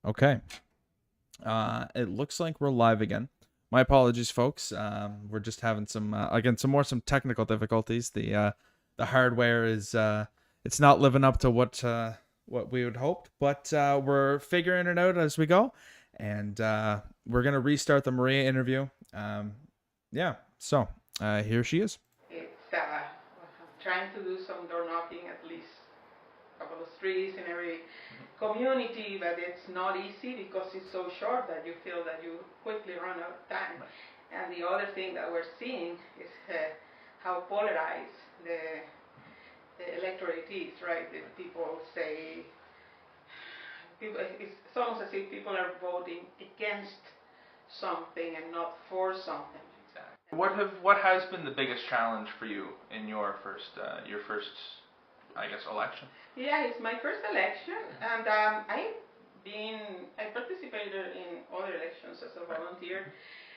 Okay. It looks like we're live again. My apologies, folks. We're just having some technical difficulties. The hardware is it's not living up to what we would hoped, but we're figuring it out as we go, and we're gonna restart the Maria interview. Yeah. So here she is. It's trying to do some door knocking, at least a couple of streets in every community, but it's not easy because it's so short that you feel that you quickly run out of time. And the other thing that we're seeing is how polarized the electorate is, right? If people say, it's almost as if people are voting against something and not for something. What has been the biggest challenge for you in your first I guess election? Yeah, it's my first election, and I participated in other elections as a volunteer,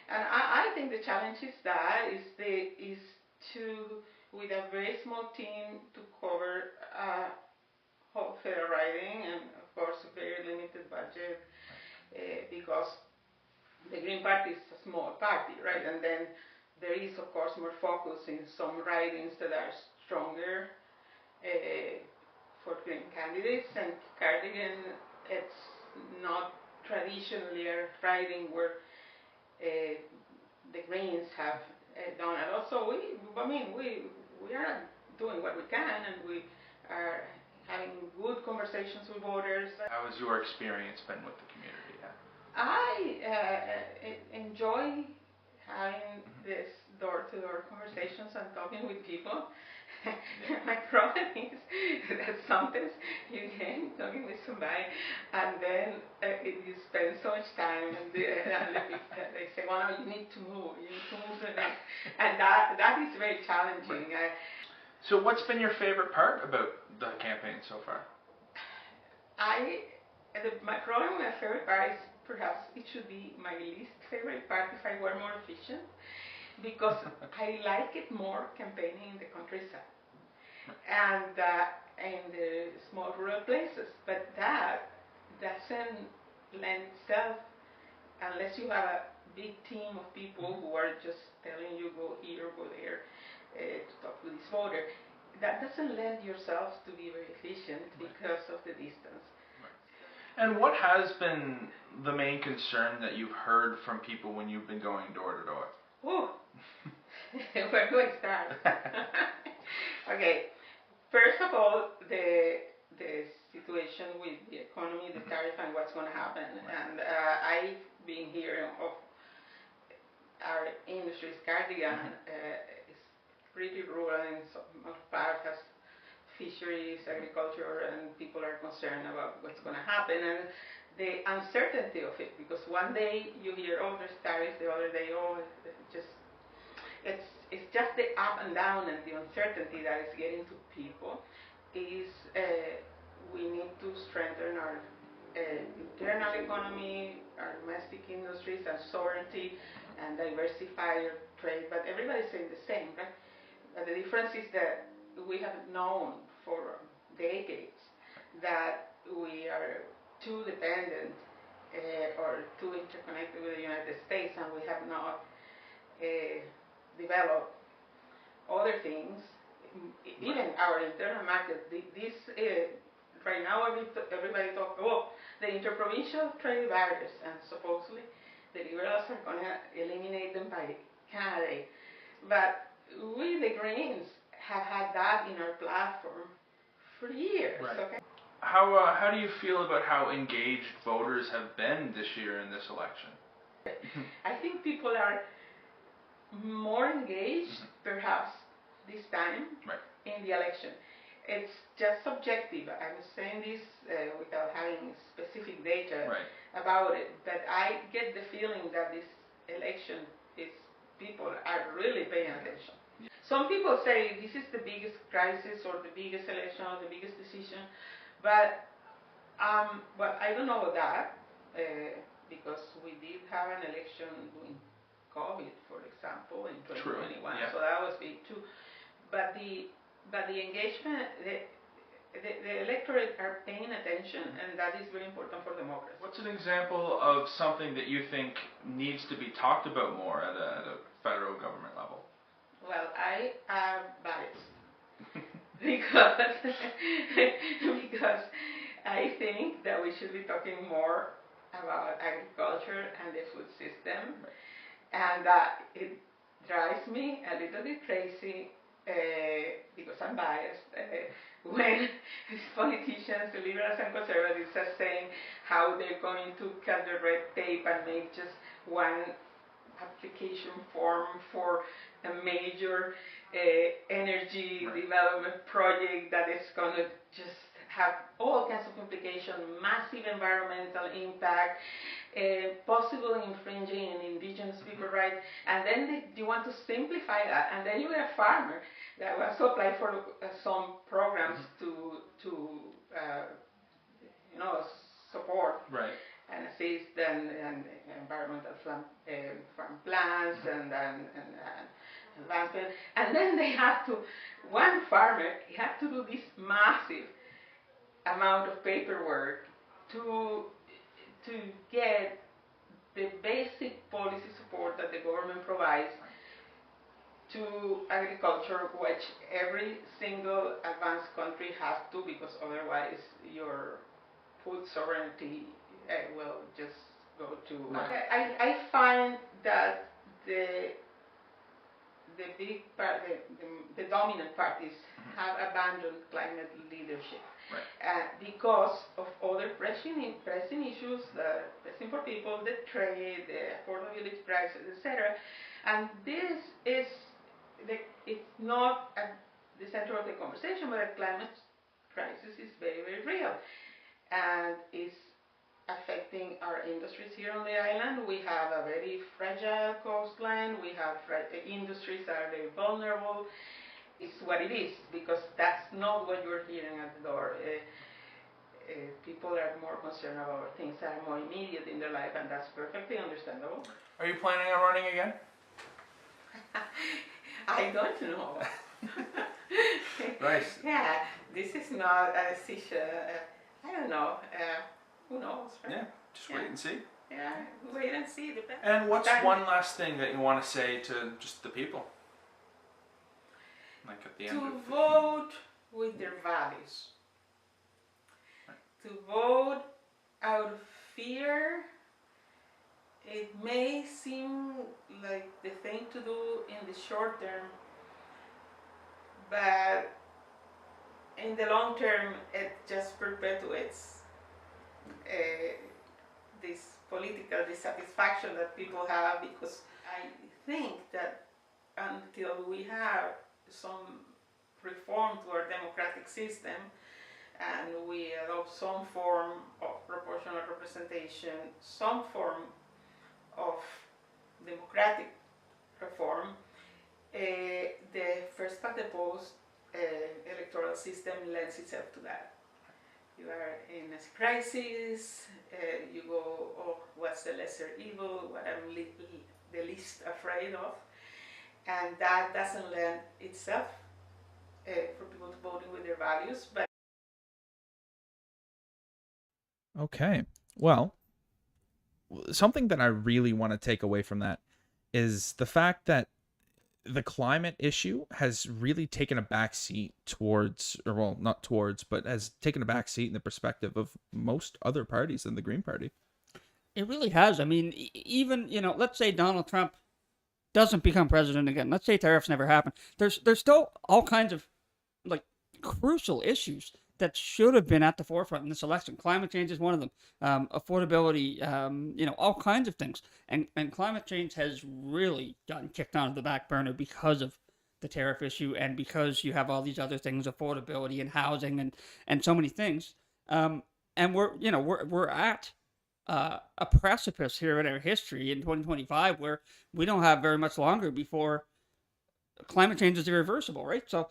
and I think the challenge is to, with a very small team, to cover whole federal riding, and of course a very limited budget, because the Green Party is a small party, right? And then there is, of course, more focus in some ridings that are stronger for Green candidates, and Cardigan, it's not traditionally a riding where the Greens have done a lot. So we are doing what we can, and we are having good conversations with voters. How has your experience been with the community? I enjoy having this door-to-door conversations and talking with people. My problem is that sometimes you get talking with somebody, and then you spend so much time, and they say, "Well, no, you need to move. You need to move to the next," and that is very challenging. So, what's been your favorite part about the campaign so far? My problem with my favorite part is perhaps it should be my least favorite part if I were more efficient, because I like it more campaigning in the countryside and in the small rural places, but that doesn't lend itself unless you have a big team of people who are just telling you go here, go there, to talk to this voter. That doesn't lend yourself to be very efficient because of the distance. And what has been the main concern that you've heard from people when you've been going door to door? Oh, where do I start? Okay, first of all, the situation with the economy, the tariff, and what's going to happen. And I've been hearing of our industries. Cardigan is pretty rural, and some part has fisheries, agriculture, and people are concerned about what's going to happen and the uncertainty of it, because one day you hear, oh, there's tariffs, the other day, oh, it's just the up and down and the uncertainty that is getting to people. We need to strengthen our internal economy, our domestic industries, and sovereignty, and diversify our trade. But everybody's saying the same, right? But the difference is that we have known for decades that we are too dependent or too interconnected with the United States, and we have not developed other things. Even our internal market, right now everybody talks, oh, the interprovincial trade barriers, and supposedly the liberals are going to eliminate them by Canada. But we, the Greens, have had that in our platform for years. Right. Okay? How do you feel about how engaged voters have been this year in this election? I think people are more engaged, perhaps, this time in the election. It's just subjective. I was saying this without having specific data about it, but I get the feeling that this election is people are really paying attention. Some people say this is the biggest crisis or the biggest election or the biggest decision, but well, I don't know that because we did have an election during COVID, for example, in 2021, so that was big too. But the engagement, the electorate are paying attention, and that is very important for democracy. What's an example of something that you think needs to be talked about more at a federal government level? Well, I am biased because because I think that we should be talking more about agriculture and the food system, and it drives me a little bit crazy because I'm biased. When politicians, liberals and conservatives, are saying how they're going to cut the red tape and make just one application form for a major energy development project that is going to just have all kinds of implications, massive environmental impact, possible infringing on indigenous people rights, and then you want to simplify that, and then you're a farmer that wants to apply for some programs to support and assist and environmental farm plans and advancement, and then they have to, one farmer, he has to do this massive amount of paperwork to get the basic policy support that the government provides to agriculture, which every single advanced country has to, because otherwise your food sovereignty will just go to. I find that the big part, the dominant parties have abandoned climate leadership because of other pressing issues that are pressing for people, the trade, the affordability prices, etc. And this is it's not at the center of the conversation, but the climate crisis is very, very real, and is affecting our industries here on the island. We have a very fragile coastline. We have industries that are very vulnerable. It's what it is, because that's not what you're hearing at the door. People are more concerned about things that are more immediate in their life, and that's perfectly understandable. Are you planning on running again? I don't know. Right. Yeah, this is not a decision. I don't know. Who knows? Right? Yeah, just wait and see. Yeah, wait and see. Depends. And what's one last thing that you want to say to just the people? Like at the end To of vote with their values. Right. To vote out of fear. It may seem like the thing to do in the short term, but in the long term, it just perpetuates this political dissatisfaction that people have, because I think that until we have some reform to our democratic system and we adopt some form of proportional representation, some form of democratic reform, the first past the post electoral system lends itself to that. You are in a crisis, you go, oh, what's the lesser evil, what I'm the least afraid of, and that doesn't lend itself for people to voting with their values. But Okay, well, something that I really want to take away from that is the fact that the climate issue has really taken a back seat towards, or well, not towards, but has taken a back seat in the perspective of most other parties than the Green Party. It really has. I mean, even, let's say Donald Trump doesn't become president again. Let's say tariffs never happen. There's still all kinds of, crucial issues that should have been at the forefront in this election. Climate change is one of them. Affordability, all kinds of things. And climate change has really gotten kicked onto the back burner because of the tariff issue and because you have all these other things, affordability and housing and so many things. And we're at a precipice here in our history in 2025 where we don't have very much longer before climate change is irreversible, right? So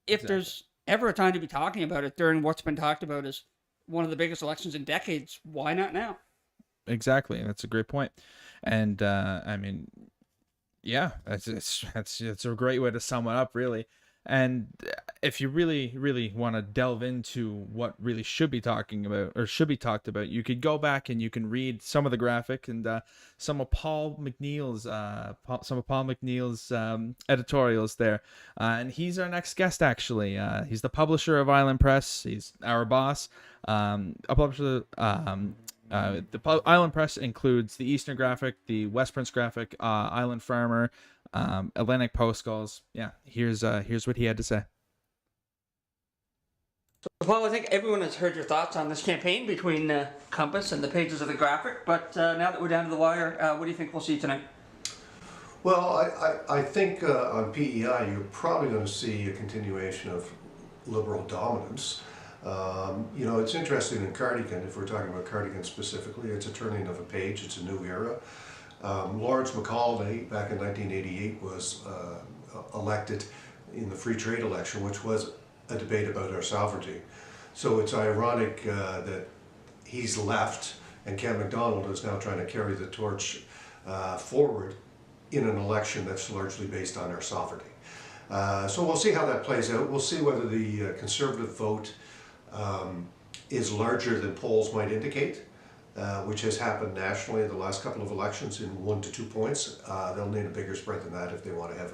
if there's ever a time to be talking about it during what's been talked about as one of the biggest elections in decades, why not now? Exactly, that's a great point. And I mean, yeah, that's a great way to sum it up, really. And if you really want to delve into what really should be talking about or should be talked about, you could go back and you can read some of the graphic and some of Paul McNeill's editorials there. And he's our next guest, actually. He's the publisher of Island Press. He's our boss. A publisher. Island Press includes the Eastern Graphic, the West Prince Graphic, Island Farmer, Atlantic Postals. Yeah, here's what he had to say. Paul, I think everyone has heard your thoughts on this campaign between Compass and the pages of the Graphic, but now that we're down to the wire, what do you think we'll see tonight? Well, I think on PEI you're probably going to see a continuation of liberal dominance. You know, it's interesting in Cardigan, if we're talking about Cardigan specifically, it's a turning of a page, it's a new era. Lawrence MacAulay, back in 1988, was elected in the free trade election, which was a debate about our sovereignty. So it's ironic that he's left and Ken MacDonald is now trying to carry the torch forward in an election that's largely based on our sovereignty. So we'll see how that plays out. We'll see whether the Conservative vote is larger than polls might indicate, which has happened nationally in the last couple of elections in 1 to 2 points. They'll need a bigger spread than that if they want to have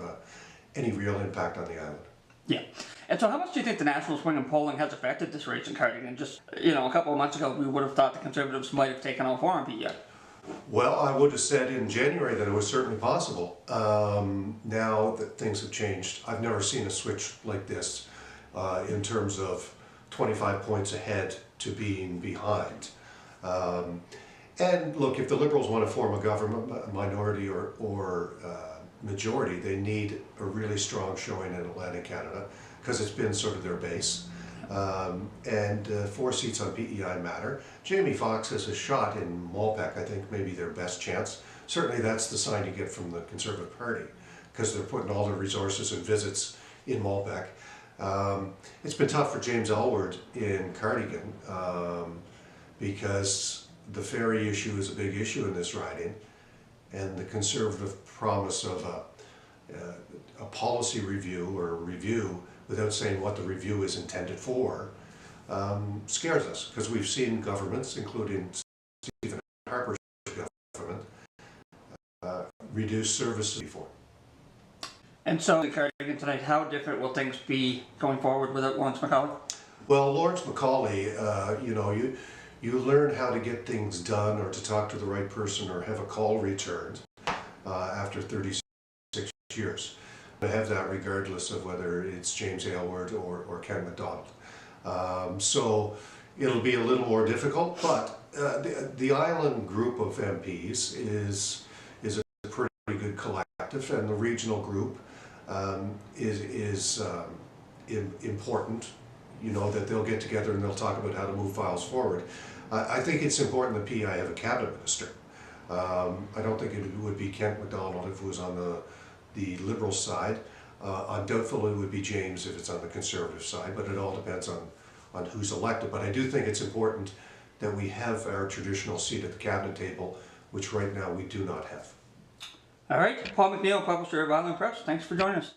any real impact on the island. Yeah. And so how much do you think the national swing in polling has affected this race in Cardigan? Just, you know, a couple of months ago, we would have thought the Conservatives might have taken off on PEI. Well, I would have said in January that it was certainly possible. Now that things have changed, I've never seen a switch like this in terms of 25 points ahead to being behind. And look, if the Liberals want to form a government, minority or majority, they need a really strong showing in Atlantic Canada because it's been sort of their base. And 4 seats on PEI matter. Jamie Foxx has a shot in Malpeque, I think maybe their best chance. Certainly that's the sign you get from the Conservative Party because they're putting all their resources and visits in Malpeque. It's been tough for James Elward in Cardigan because the ferry issue is a big issue in this riding, and the Conservative promise of a policy review or a review without saying what the review is intended for scares us because we've seen governments, including Stephen Harper's government, reduce services before. And so, in Cardigan tonight, how different will things be going forward without Lawrence MacAulay? Well, Lawrence MacAulay, you know, you learn how to get things done or to talk to the right person or have a call returned after 36 years. I have that regardless of whether it's James Aylward or Ken MacDonald. So it'll be a little more difficult, but the island group of MPs is a pretty good collective, and the regional group is important. You know, that they'll get together and they'll talk about how to move files forward. I think it's important that PEI have a cabinet minister. I don't think it would be Kent MacDonald if it was on the Liberal side. I'm doubtful it would be James if it's on the Conservative side, but it all depends on who's elected. But I do think it's important that we have our traditional seat at the cabinet table, which right now we do not have. All right, Paul McNeell, publisher of Island Press, thanks for joining us.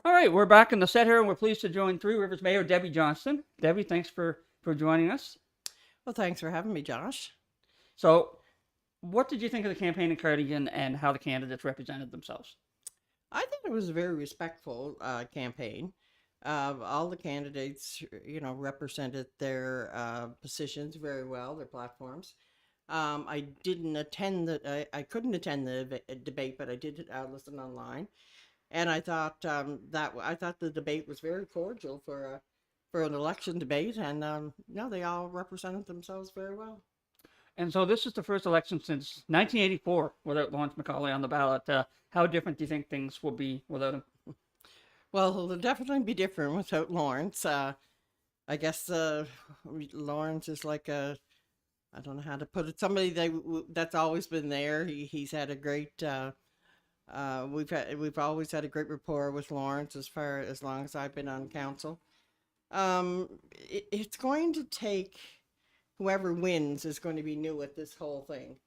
All right, we're back in the set here, and we're pleased to join Three Rivers Mayor Debbie Johnston. Debbie, thanks for joining us. Well, thanks for having me, Josh. So, what did you think of the campaign in Cardigan and how the candidates represented themselves? I think it was a very respectful campaign. All the candidates, you know, represented their positions very well, their platforms. I didn't attend I couldn't attend the debate, but I did listen online. And I thought the debate was very cordial for an election debate, and no, they all represented themselves very well. And so this is the first election since 1984 without Lawrence MacAulay on the ballot. How different do you think things will be without him? Well, they'll definitely be different without Lawrence. I guess Lawrence is like I don't know how to put it, somebody that's always been there. He's had a great. We've always had a great rapport with Lawrence as long as I've been on council. It's going to take, whoever wins is going to be new at this whole thing.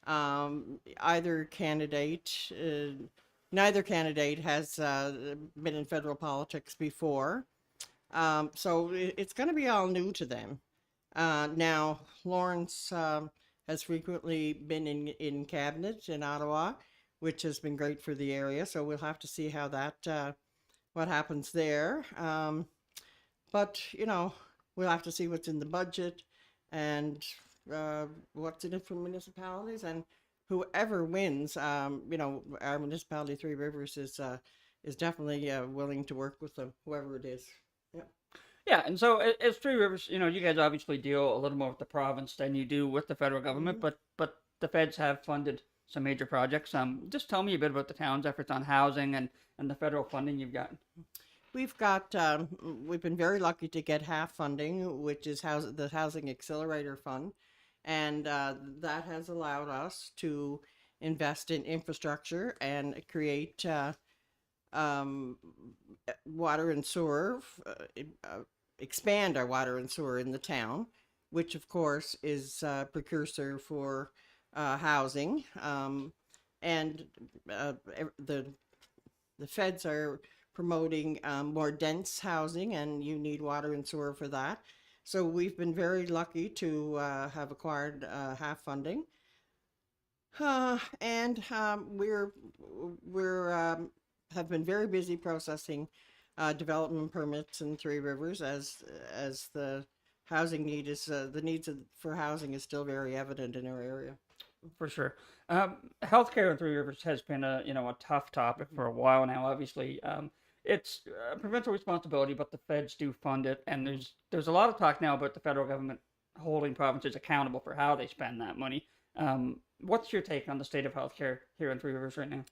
Either candidate neither candidate has been in federal politics before. So it's going to be all new to them. Now, Lawrence has frequently been in cabinet in Ottawa, which has been great for the area. So we'll have to see how that, what happens there. But, you know, we'll have to see what's in the budget and what's in it for municipalities. And whoever wins, you know, our municipality, Three Rivers, is definitely willing to work with them, whoever it is. Yep. Yeah, and so as Three Rivers, you know, you guys obviously deal a little more with the province than you do with the federal government, but the feds have funded some major projects. Just tell me a bit about the town's efforts on housing and the federal funding you've gotten. We've got, we've been very lucky to get half funding, which is the Housing Accelerator Fund. And that has allowed us to invest in infrastructure and create water and sewer, expand our water and sewer in the town, which of course is a precursor for housing. And the feds are promoting more dense housing, and you need water and sewer for that. So we've been very lucky to have acquired half funding, and we're have been very busy processing development permits in Three Rivers as the housing need is the needs for housing is still very evident in our area. For sure. Healthcare in Three Rivers has been a tough topic for a while now. Obviously, it's a provincial responsibility, but the feds do fund it, and there's a lot of talk now about the federal government holding provinces accountable for how they spend that money. What's your take on the state of healthcare here in Three Rivers right now?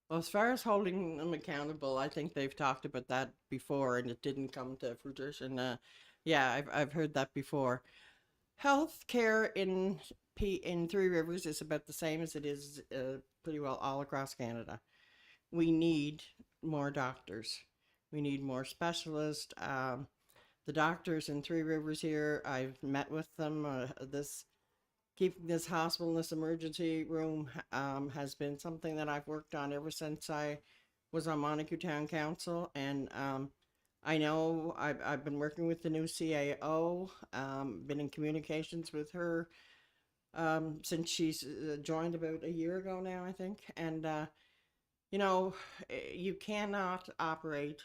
Well, as far as holding them accountable, I think they've talked about that before, and it didn't come to fruition. Yeah, I've heard that before. Healthcare in Three Rivers is about the same as it is pretty well all across Canada. We need more doctors. We need more specialists. The doctors in Three Rivers here, I've met with them. Keeping this hospital in this emergency room has been something that I've worked on ever since I was on Montague Town Council, and I know I've been working with the new CAO, been in communications with her since she's joined about a year ago now, I think. And, you know, you cannot operate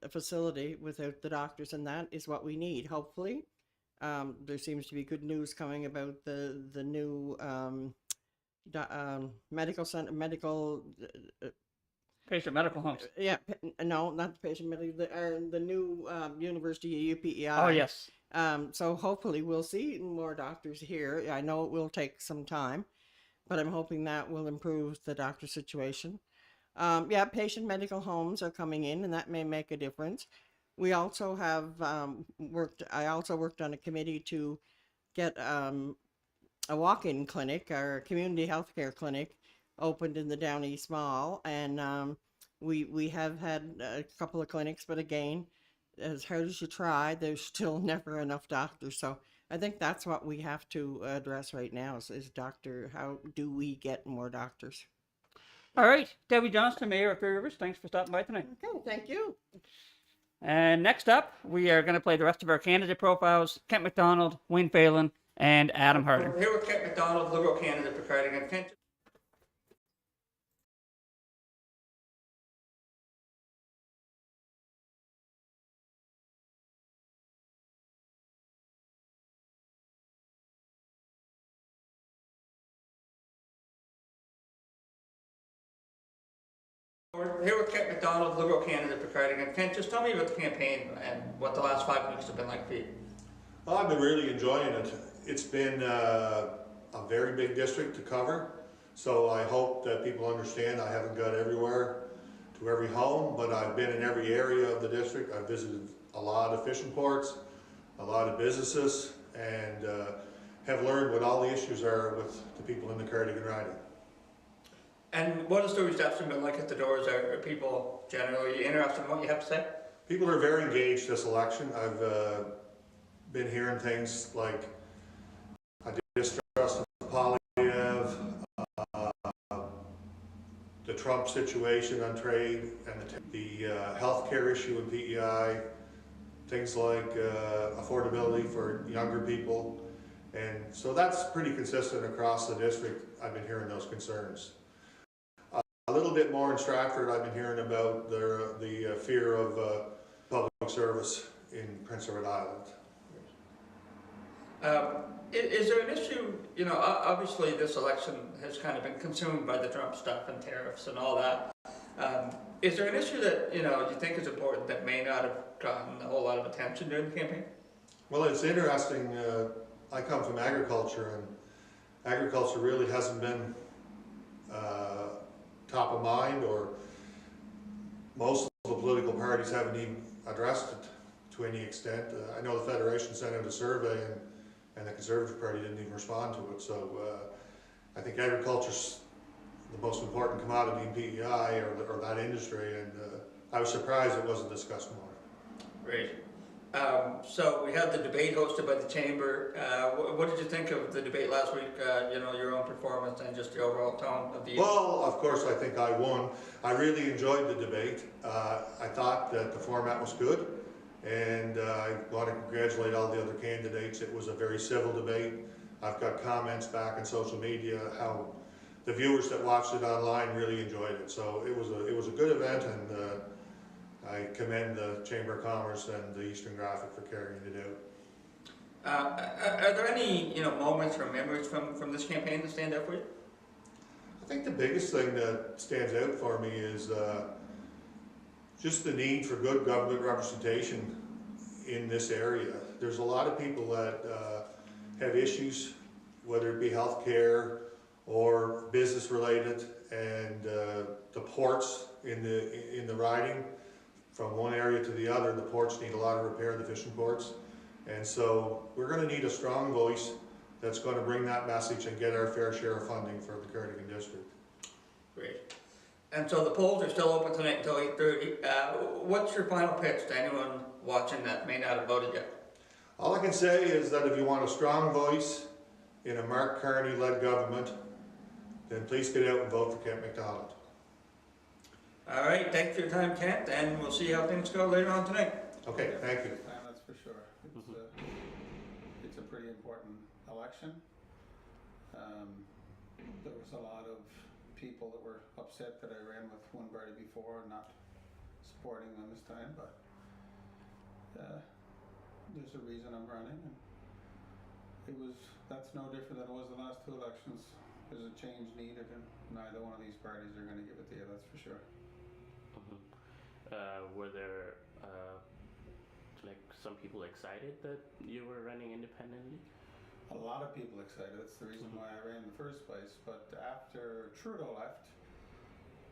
a facility without the doctors, and that is what we need, hopefully. There seems to be good news coming about the new medical center, Patient medical homes. Yeah, no, not the patient medical, the new University of UPEI. Oh, yes. So hopefully we'll see more doctors here. I know it will take some time, but I'm hoping that will improve the doctor situation. Yeah, patient medical homes are coming in, and that may make a difference. We also have I also worked on a committee to get a walk-in clinic, our community healthcare clinic, opened in the Down East Mall, and we have had a couple of clinics, but again, as hard as you try, there's still never enough doctors. So I think that's what we have to address right now is how do we get more doctors? All right, Debbie Johnston, Mayor of Three Rivers, thanks for stopping by tonight. Okay, thank you. And next up, we are going to play the rest of our candidate profiles: Kent McDonald, Wayne Phelan, and Adam Harding. We're here with Kent McDonald, Liberal candidate for Cardigan. Kent. We're here with Kent McDonald, Liberal candidate for Cardigan. Kent, just tell me about the campaign and what the last 5 weeks have been like for you. Well, I've been really enjoying it. It's been a very big district to cover, so I hope that people understand I haven't got everywhere to every home, but I've been in every area of the district. I've visited a lot of fishing ports, a lot of businesses, and have learned what all the issues are with the people in the Cardigan riding. And what has the reception been like at the doors? Are people generally interested in what you have to say? People are very engaged this election. I've been hearing things like I distrust Polyev, the Trump situation on trade and the healthcare issue in PEI, things like affordability for younger people. And so that's pretty consistent across the district. I've been hearing those concerns. A little bit more in Stratford, I've been hearing about the fear of public service in Prince Edward Island. Is there an issue, you know, obviously this election has kind of been consumed by the Trump stuff and tariffs and all that. Is there an issue that, you know, you think is important that may not have gotten a whole lot of attention during the campaign? Well, it's interesting. I come from agriculture, and agriculture really hasn't been top of mind, or most of the political parties haven't even addressed it to any extent. I know the Federation sent out a survey, and the Conservative Party didn't even respond to it. So I think agriculture's the most important commodity in PEI, or that industry, and I was surprised it wasn't discussed more. Great. So we had the debate hosted by the Chamber. What did you think of the debate last week? You know, your own performance and just the overall tone of the evening? Well, of course, I think I won. I really enjoyed the debate. I thought that the format was good, and I want to congratulate all the other candidates. It was a very civil debate. I've got comments back on social media how the viewers that watched it online really enjoyed it. So it was a good event, and I commend the Chamber of Commerce and the Eastern Graphic for carrying it out. Are there any, you know, moments or memories from this campaign that stand out for you? I think the biggest thing that stands out for me is just the need for good government representation in this area. There's a lot of people that have issues, whether it be healthcare or business related, and the ports in the riding. From one area to the other, the ports need a lot of repair, the fishing ports. And so we're going to need a strong voice that's going to bring that message and get our fair share of funding for the Cardigan district. Great. And so the polls are still open tonight until 8:30. What's your final pitch to anyone watching that may not have voted yet? All I can say is that if you want a strong voice in a Mark Carney-led government, then please get out and vote for Kent MacDonald. All right, thanks for your time, Kent, and we'll see how things go later on tonight. Okay, thank you. That's for sure. It's a pretty important election. There was a lot of people that were upset that I ran with one party before, not supporting them this time, but there's a reason I'm running, and that's no different than it was the last two elections. There's a change needed, and neither one of these parties are going to give it to you, that's for sure. Were there like some people excited that you were running independently? A lot of people excited. That's the reason why I ran in the first place. But after Trudeau left,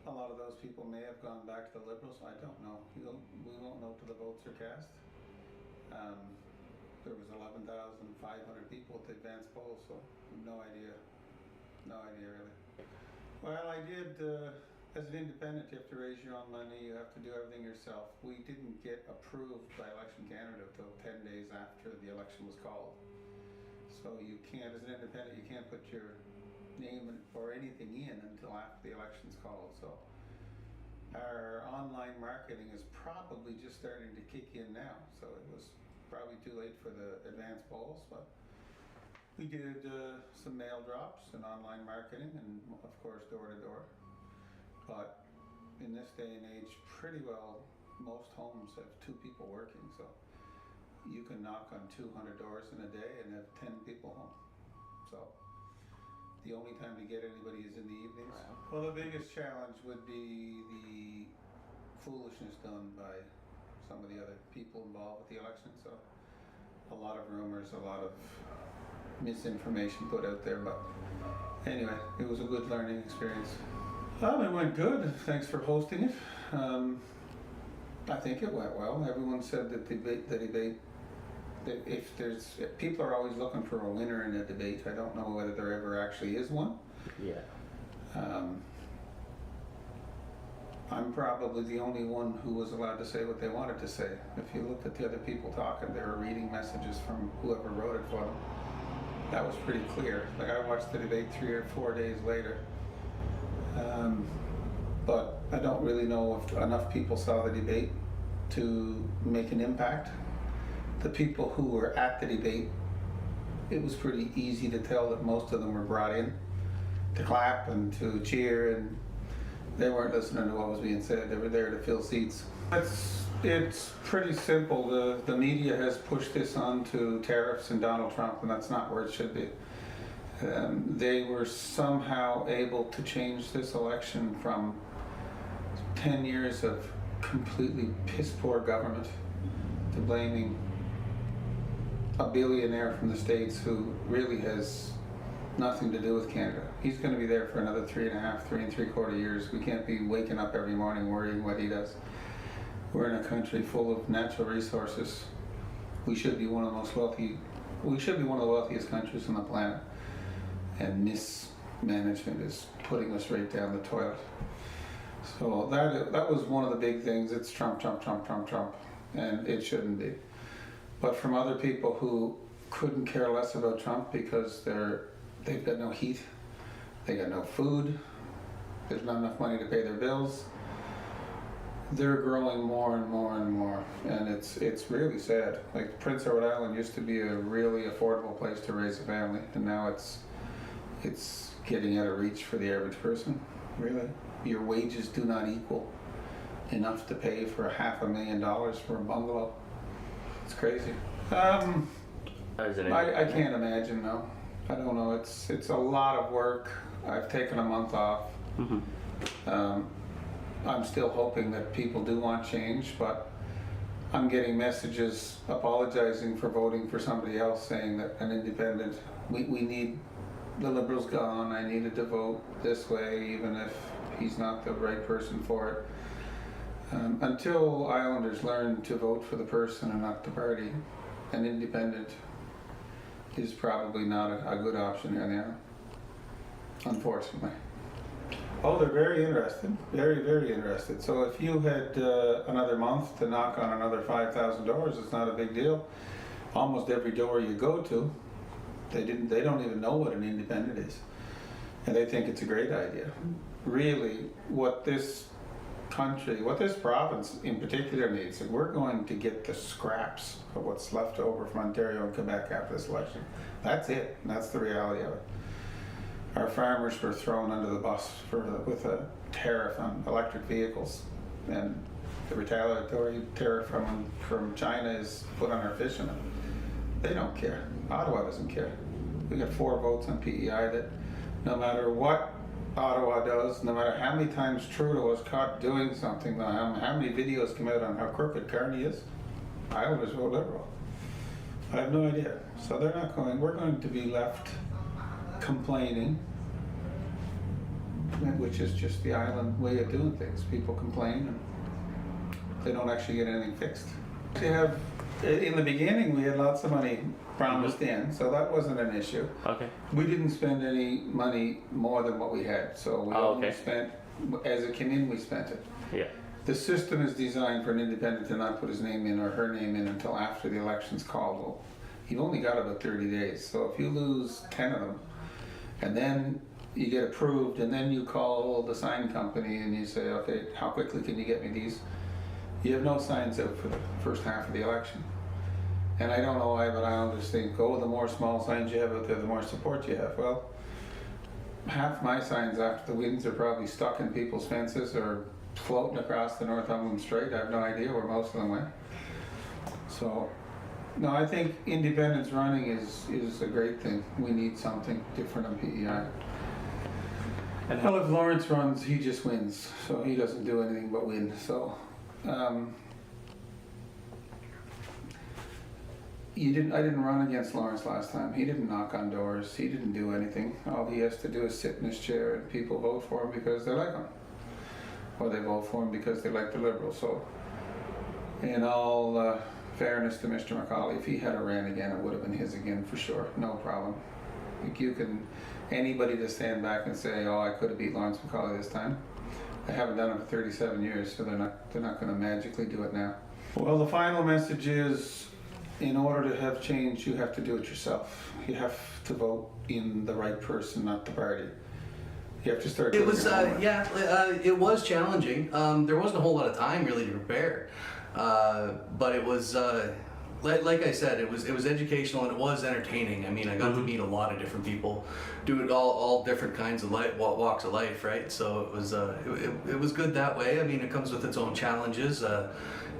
a lot of those people may have gone back to the Liberals. I don't know. We won't know till the votes are cast. There was 11,500 people at the advance polls, so no idea. No idea really. Well, I did. As an independent, you have to raise your own money, you have to do everything yourself. We didn't get approved by Election Canada until 10 days after the election was called. So you can't, as an independent, you can't put your name or anything in until after the election's called. So our online marketing is probably just starting to kick in now. So it was probably too late for the advance polls, but we did some mail drops and online marketing, and of course door to door. But in this day and age, pretty well most homes have 2 people working, so you can knock on 200 doors in a day and have 10 people home. So the only time to get anybody is in the evenings. Wow. Well, the biggest challenge would be the foolishness done by some of the other people involved with the election. So a lot of rumors, a lot of misinformation put out there, but anyway, it was a good learning experience. It went good. Thanks for hosting it. I think it went well. Everyone said that the debate, that if people are always looking for a winner in a debate. I don't know whether there ever actually is one. Yeah. I'm probably the only one who was allowed to say what they wanted to say. If you looked at the other people talking, they were reading messages from whoever wrote it for them. That was pretty clear. Like, I watched the debate 3 or 4 days later. don't really know if enough people saw the debate to make an impact. The people who were at the debate, it was pretty easy to tell that most of them were brought in to clap and to cheer, and they weren't listening to what was being said. They were there to fill seats. It's pretty simple. The media has pushed this on to tariffs and Donald Trump, and that's not where it should be. They were somehow able to change this election from 10 years of completely piss poor government to blaming a billionaire from the States who really has nothing to do with Canada. He's going to be there for another 3.5 years. We can't be waking up every morning worrying what he does. We're in a country full of natural resources. We should be one of the most wealthy. We should be one of the wealthiest countries on the planet. And mismanagement is putting us right down the toilet. So that was one of the big things. It's Trump, Trump, Trump, Trump, Trump, and it shouldn't be. But from other people who couldn't care less about Trump because they've got no heat, they got no food, there's not enough money to pay their bills, they're growing more and more and more, and it's really sad. Like Prince Edward Island used to be a really affordable place to raise a family, and now it's getting out of reach for the average person. Really, your wages do not equal enough to pay for $500,000 for a bungalow. It's crazy. I can't imagine, no. I don't know. It's a lot of work. I've taken a month off. I'm still hoping that people do want change, but I'm getting messages apologizing for voting for somebody else, saying that an independent, we need the Liberals gone. I needed to vote this way, even if he's not the right person for it. Until Islanders learn to vote for the person and not the party, an independent is probably not a good option here now, unfortunately. Oh, they're very interested, very, very interested. So if you had another month to knock on another $5,000, it's not a big deal. Almost every door you go to, they don't even know what an independent is, and they think it's a great idea. Really, what this country, what this province in particular needs, and we're going to get the scraps of what's left over from Ontario and Quebec after this election. That's it. That's the reality of it. Our farmers were thrown under the bus with a tariff on electric vehicles, and the retaliatory tariff from China is put on our fishermen. They don't care. Ottawa doesn't care. We got 4 votes on PEI that no matter what Ottawa does, no matter how many times Trudeau was caught doing something, how many videos come out on how crooked Carney is, Islanders vote Liberal. I have no idea. So they're not going, we're going to be left complaining, which is just the island way of doing things. People complain and they don't actually get anything fixed. In the beginning, we had lots of money promised in, so that wasn't an issue. Okay. We didn't spend any money more than what we had, so we only spent, as it came in, we spent it. Yeah. The system is designed for an independent to not put his name in or her name in until after the election's called. Well, you've only got about 30 days, so if you lose 10 of them, and then you get approved, and then you call the sign company and you say, okay, how quickly can you get me these? You have no signs out for the first half of the election. And I don't know why, but Islanders think, oh, the more small signs you have out there, the more support you have. Well, half my signs after the winds are probably stuck in people's fences or floating across the Northumberland Strait. I have no idea where most of them went. So, no, I think independence running is a great thing. We need something different on PEI. And well, if Lawrence runs, he just wins. So he doesn't do anything but win. So. I didn't run against Lawrence last time. He didn't knock on doors. He didn't do anything. All he has to do is sit in his chair and people vote for him because they like him. Or they vote for him because they like the Liberals. So, in all fairness to Mr. MacAulay, if he had ran again, it would have been his again for sure. No problem. Like anybody to stand back and say, oh, I could have beat Lawrence MacAulay this time. They haven't done it for 37 years, so they're not going to magically do it now. Well, the final message is, in order to have change, you have to do it yourself. You have to vote in the right person, not the party. You have to start. It was, it was challenging. There wasn't a whole lot of time really to prepare, but it was, like I said, it was educational and it was entertaining. I mean, I got to meet a lot of different people, do it all different kinds of walks of life, right? So it was, it was good that way. I mean, it comes with its own challenges.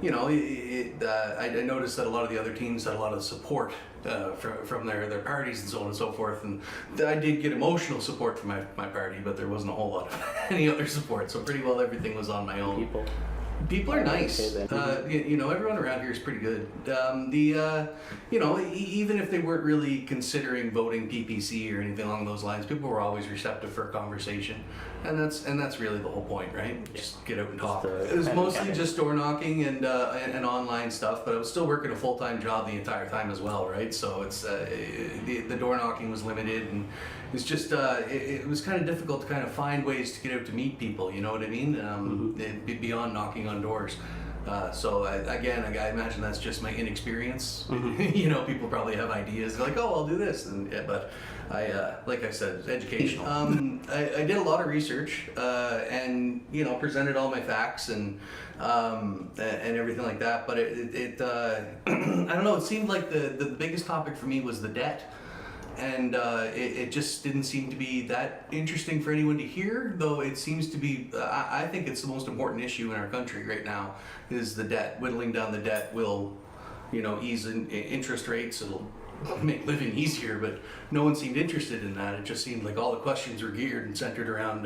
You know, I noticed that a lot of the other teams had a lot of support from their parties and so on and so forth, and I did get emotional support from my party, but there wasn't a whole lot of any other support, so pretty well everything was on my own. People are nice. You know, everyone around here is pretty good. You know, even if they weren't really considering voting PPC or anything along those lines, people were always receptive for a conversation, and that's really the whole point, right? Just get out and talk. It was mostly just door knocking and online stuff, but I was still working a full-time job the entire time as well, right? So it's the door knocking was limited, and it's just it was kind of difficult to kind of find ways to get out to meet people. You know what I mean? Beyond knocking on doors. So again, I imagine that's just my inexperience. You know, people probably have ideas. They're like, oh, I'll do this, and but like I said, it's educational. I did a lot of research and you know, presented all my facts and everything like that. But it I don't know. It seemed like the biggest topic for me was the debt. And it just didn't seem to be that interesting for anyone to hear, though it seems to be, I think it's the most important issue in our country right now, is the debt. Whittling down the debt will, you know, ease interest rates, it'll make living easier, but no one seemed interested in that. It just seemed like all the questions were geared and centered around,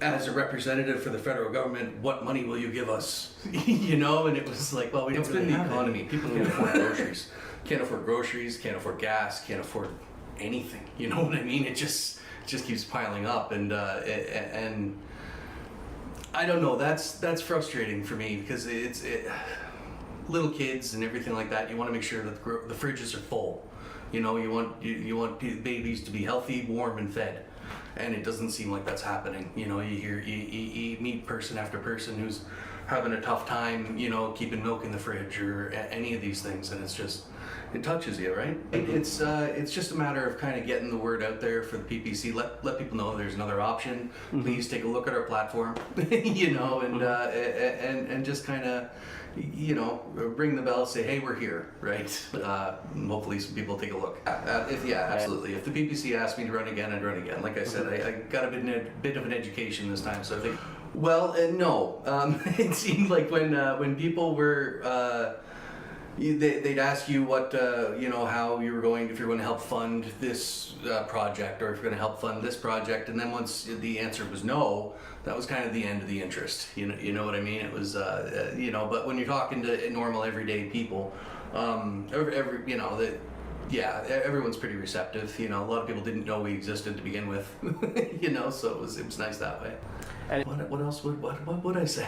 as a representative for the federal government, what money will you give us? You know, and it was like, well, we don't really have the economy. People can't afford groceries. Can't afford groceries, can't afford gas, can't afford anything. You know what I mean? It just keeps piling up, and I don't know. That's frustrating for me because it's little kids and everything like that. You want to make sure that the fridges are full. You know, you want babies to be healthy, warm, and fed, and it doesn't seem like that's happening. You know, you meet person after person who's having a tough time, you know, keeping milk in the fridge or any of these things, and it touches you, right? It's just a matter of kind of getting the word out there for the PPC. Let people know there's another option. Please take a look at our platform, you know, and just kind of, you know, ring the bell, say, hey, we're here, right? Hopefully some people take a look. Absolutely. If the PPC asked me to run again, I'd run again. Like I said, I got a bit of an education this time, so I think. Well, no. It seemed like when people were. They'd ask you what, you know, how you were going, if you're going to help fund this project, or if you're going to help fund this project, and then once the answer was no, that was kind of the end of the interest. You know what I mean? It was, you know, but when you're talking to normal everyday people, you know, everyone's pretty receptive. You know, a lot of people didn't know we existed to begin with, you know, so it was nice that way. And what else what would I say?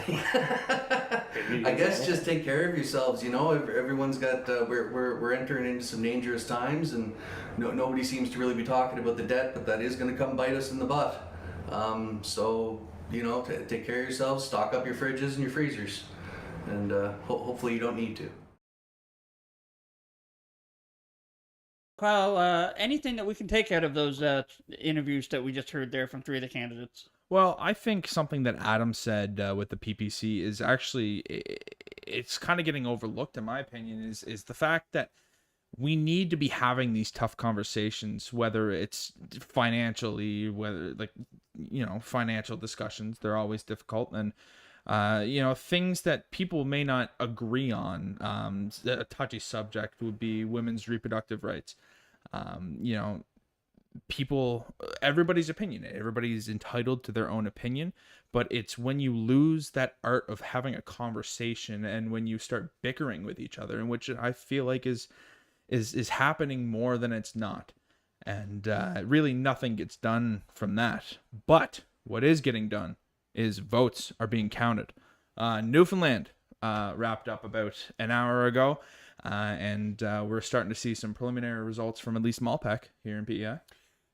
I guess just take care of yourselves. You know, everyone's got we're entering into some dangerous times, and nobody seems to really be talking about the debt, but that is going to come bite us in the butt. So you know, take care of yourselves. Stock up your fridges and your freezers, and hopefully you don't need to. Kyle, anything that we can take out of those interviews that we just heard there from three of the candidates? Well, I think something that Adam said with the PPC is actually, it's kind of getting overlooked in my opinion, is the fact that we need to be having these tough conversations, whether it's financially, whether like, you know, financial discussions, they're always difficult. And, you know, things that people may not agree on, a touchy subject would be women's reproductive rights. You know, everybody's opinion, everybody's entitled to their own opinion, but it's when you lose that art of having a conversation and when you start bickering with each other, in which I feel like is happening more than it's not. And really nothing gets done from that. But what is getting done is votes are being counted. Newfoundland wrapped up about an hour ago, and we're starting to see some preliminary results from at least Malpeque here in PEI.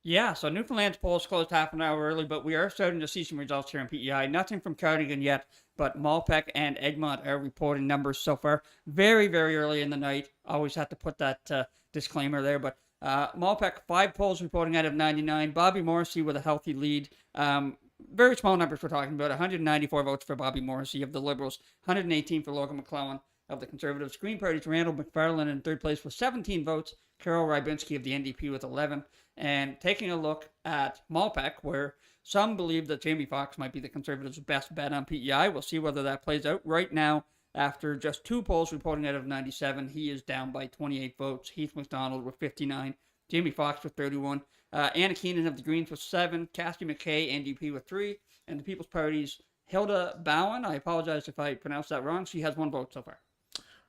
Yeah, so Newfoundland's polls closed half an hour early, but we are starting to see some results here in PEI. Nothing from Cardigan yet, but Malpeque and Eggmont are reporting numbers so far. Very, very early in the night. Always have to put that disclaimer there, but Malpeque, 5 polls reporting out of 99. Bobby Morrissey with a healthy lead. Very small numbers we're talking about. 194 votes for Bobby Morrissey of the Liberals, 118 for Logan McClellan of the Conservatives. Green Party's Randall McFarlane in third place with 17 votes. Carol Rybinski of the NDP with 11. And taking a look at Malpeque, where some believe that Jamie Foxx might be the Conservatives' best bet on PEI. We'll see whether that plays out. Right now, after just 2 polls reporting out of 97, he is down by 28 votes. Heath MacDonald with 59. Jamie Foxx with 31. Anna Keenan of the Greens with 7. Cassie McKay, NDP with 3. And the People's Party's Hilda Bowen. I apologize if I pronounced that wrong. She has 1 vote so far.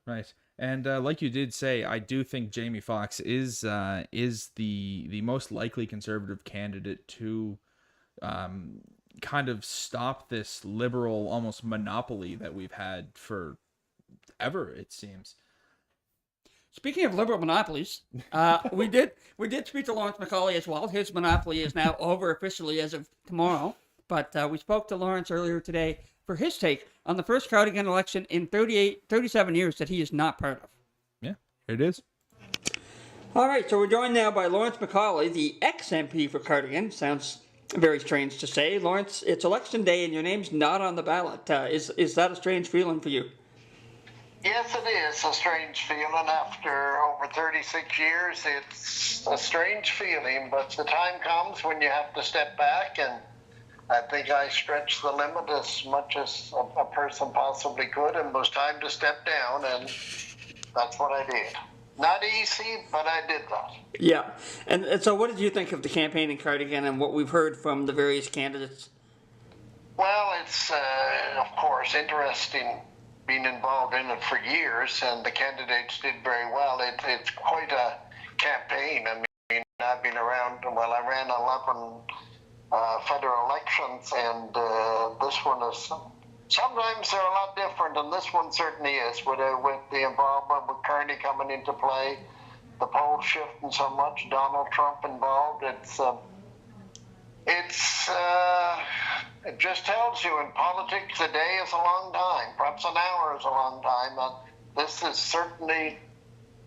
Right. And like you did say, I do think Jamie Foxx is the most likely Conservative candidate to kind of stop this liberal almost monopoly that we've had for ever, it seems. Speaking of liberal monopolies, we did speak to Lawrence MacAulay as well. His monopoly is now over officially as of tomorrow. But we spoke to Lawrence earlier today for his take on the first Cardigan election in 37 years that he is not part of. Yeah, here it is. All right, so we're joined now by Lawrence MacAulay, the ex-MP for Cardigan. Sounds very strange to say. Lawrence, it's election day and your name's not on the ballot. Is that a strange feeling for you? Yes, it is a strange feeling. After over 36 years, it's a strange feeling, but the time comes when you have to step back, and I think I stretched the limit as much as a person possibly could, and it was time to step down, and that's what I did. Not easy, but I did that. Yeah, and so what did you think of the campaign in Cardigan and what we've heard from the various candidates? Well, it's, of course, interesting being involved in it for years, and the candidates did very well. It's quite a campaign. I mean, I've been around, well, I ran 11 federal elections, and this one is, sometimes they're a lot different, and this one certainly is, with the involvement with Kearney coming into play, the polls shifting so much, Donald Trump involved. It just tells you in politics a day is a long time, perhaps an hour is a long time. This is certainly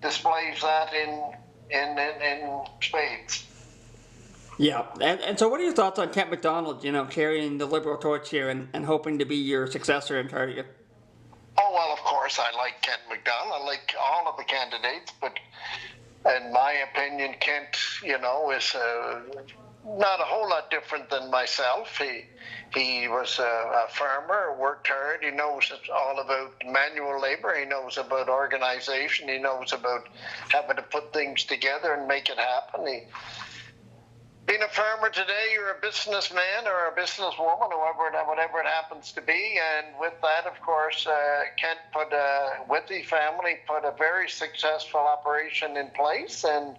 displays that in spades. Yeah, and so what are your thoughts on Kent MacDonald, carrying the Liberal torch here and hoping to be your successor in Cardigan? Oh, well, of course, I like Kent MacDonald. I like all of the candidates, but in my opinion, Kent, is not a whole lot different than myself. He was a farmer, worked hard. He knows all about manual labor. He knows about organization. He knows about having to put things together and make it happen. Being a farmer today, you're a businessman or a businesswoman, whatever it happens to be. And with that, of course, Kent with the family, put a very successful operation in place. And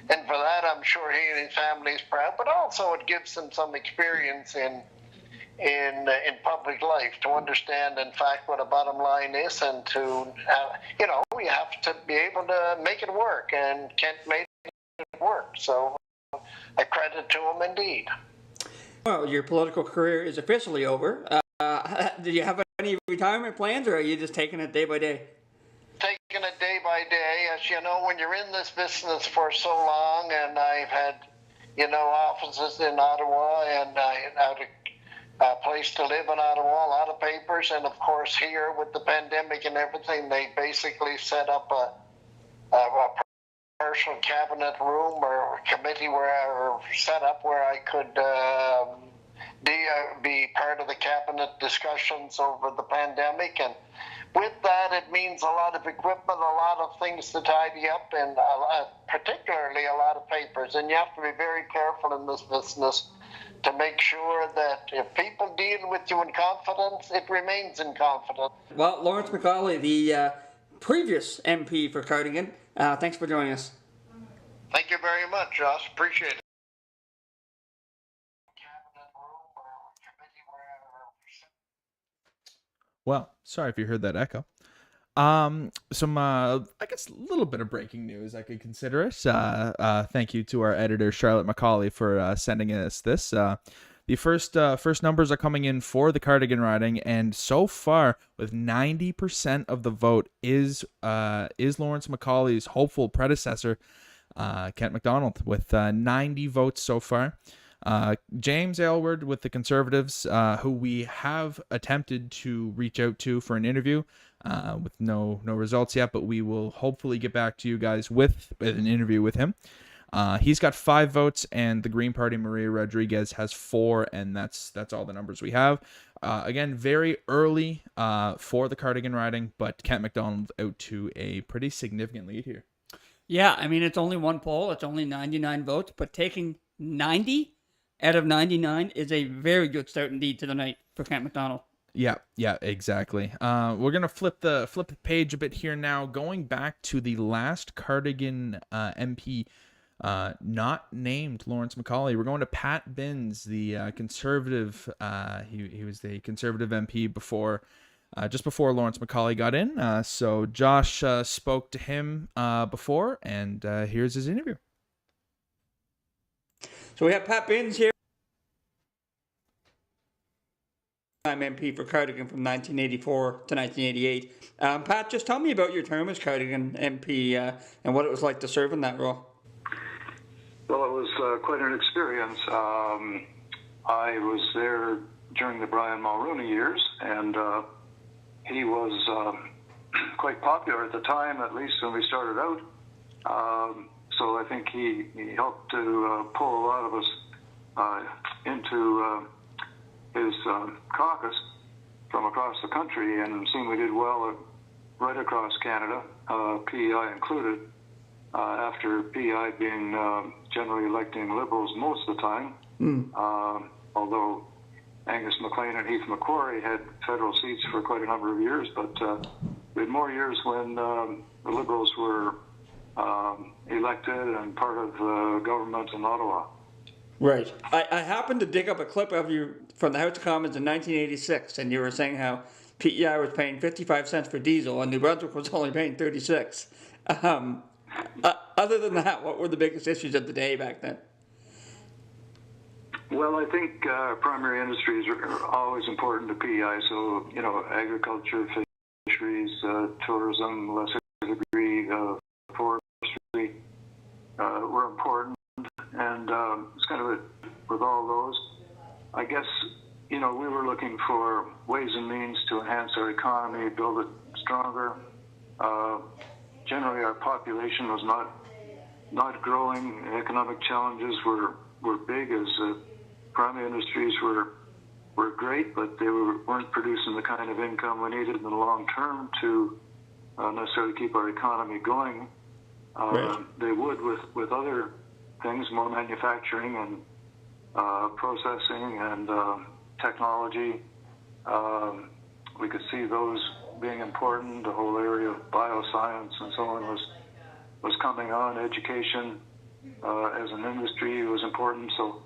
for that, I'm sure he and his family is proud. But also it gives them some experience in public life to understand, in fact, what a bottom line is, and to, we have to be able to make it work. And Kent made it work. So I credit to him indeed. Well, your political career is officially over. Do you have any retirement plans, or are you just taking it day by day? Taking it day by day. As you know, when you're in this business for so long, and I've had, offices in Ottawa, and I had a place to live in Ottawa, a lot of papers, and of course here with the pandemic and everything, they basically set up a partial cabinet room or committee or set up where I could be part of the cabinet discussions over the pandemic. And with that, it means a lot of equipment, a lot of things to tidy up, and particularly a lot of papers. And you have to be very careful in this business to make sure that if people deal with you in confidence, it remains in confidence. Well, Lawrence MacAulay, the previous MP for Cardigan, thanks for joining us. Thank you very much, Josh. Appreciate it. Well, sorry if you heard that echo. Some, I guess, a little bit of breaking news, I could consider it. Thank you to our editor, Charlotte McCauley, for sending us this. The first numbers are coming in for the Cardigan riding, and so far, with 90% of the vote, is Lawrence MacAulay's hopeful predecessor, Kent MacDonald with 90 votes so far. James Aylward with the Conservatives, who we have attempted to reach out to for an interview, with no results yet, but we will hopefully get back to you guys with an interview with him. He's got 5 votes, and the Green Party, Maria Rodriguez, has 4, and that's all the numbers we have. Again, very early for the Cardigan riding, but Kent MacDonald out to a pretty significant lead here. Yeah, I mean, it's only one poll. It's only 99 votes, but taking 90 out of 99 is a very good start indeed to the night for Kent MacDonald. Yeah, exactly. We're gonna flip the page a bit here now, going back to the last Cardigan MP, not named Lawrence MacAulay. We're going to Pat Binns, the Conservative. He was the Conservative MP before, just before Lawrence MacAulay got in. So Josh spoke to him before, and here's his interview. So we have Pat Binns here, MP for Cardigan from 1984 to 1988. Pat, just tell me about your term as Cardigan MP and what it was like to serve in that role. Well, it was quite an experience. I was there during the Brian Mulrooney years, and he was quite popular at the time, at least when we started out. So I think he helped to pull a lot of us into his caucus from across the country, and it seemed we did well right across Canada, PEI included, after PEI being generally electing Liberals most of the time, although Angus MacLean and Heath McQuarrie had federal seats for quite a number of years, but we had more years when the Liberals were elected and part of government in Ottawa. Right. I happened to dig up a clip of you from the House of Commons in 1986, and you were saying how PEI was paying 55 cents for diesel and New Brunswick was only paying 36. Other than that, what were the biggest issues of the day back then? Well, I think primary industries are always important to PEI, so, agriculture, fisheries, tourism, lesser degree, forestry were important. And it's kind of with all those, I guess, we were looking for ways and means to enhance our economy, build it stronger. Generally, our population was not growing. Economic challenges were big, as primary industries were great, but they weren't producing the kind of income we needed in the long term to necessarily keep our economy going. Right. They would with other things, more manufacturing and processing and technology. We could see those being important. The whole area of bioscience and so on was coming on. Education as an industry was important. So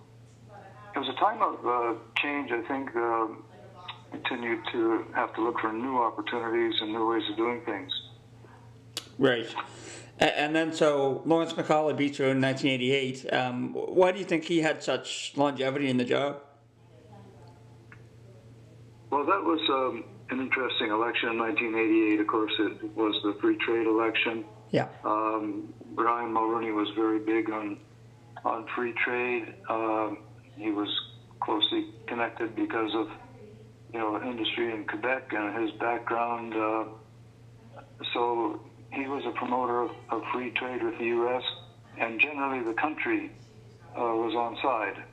it was a time of change. I think continued to have to look for new opportunities and new ways of doing things. Right. And then, so Lawrence MacAulay beat you in 1988. Why do you think he had such longevity in the job? Well, that was an interesting election in 1988. Of course, it was the free trade election. Yeah. Brian Mulrooney was very big on free trade. He was closely connected because of industry in Quebec and his background. So he was a promoter of free trade with the U.S., and generally the country was on side.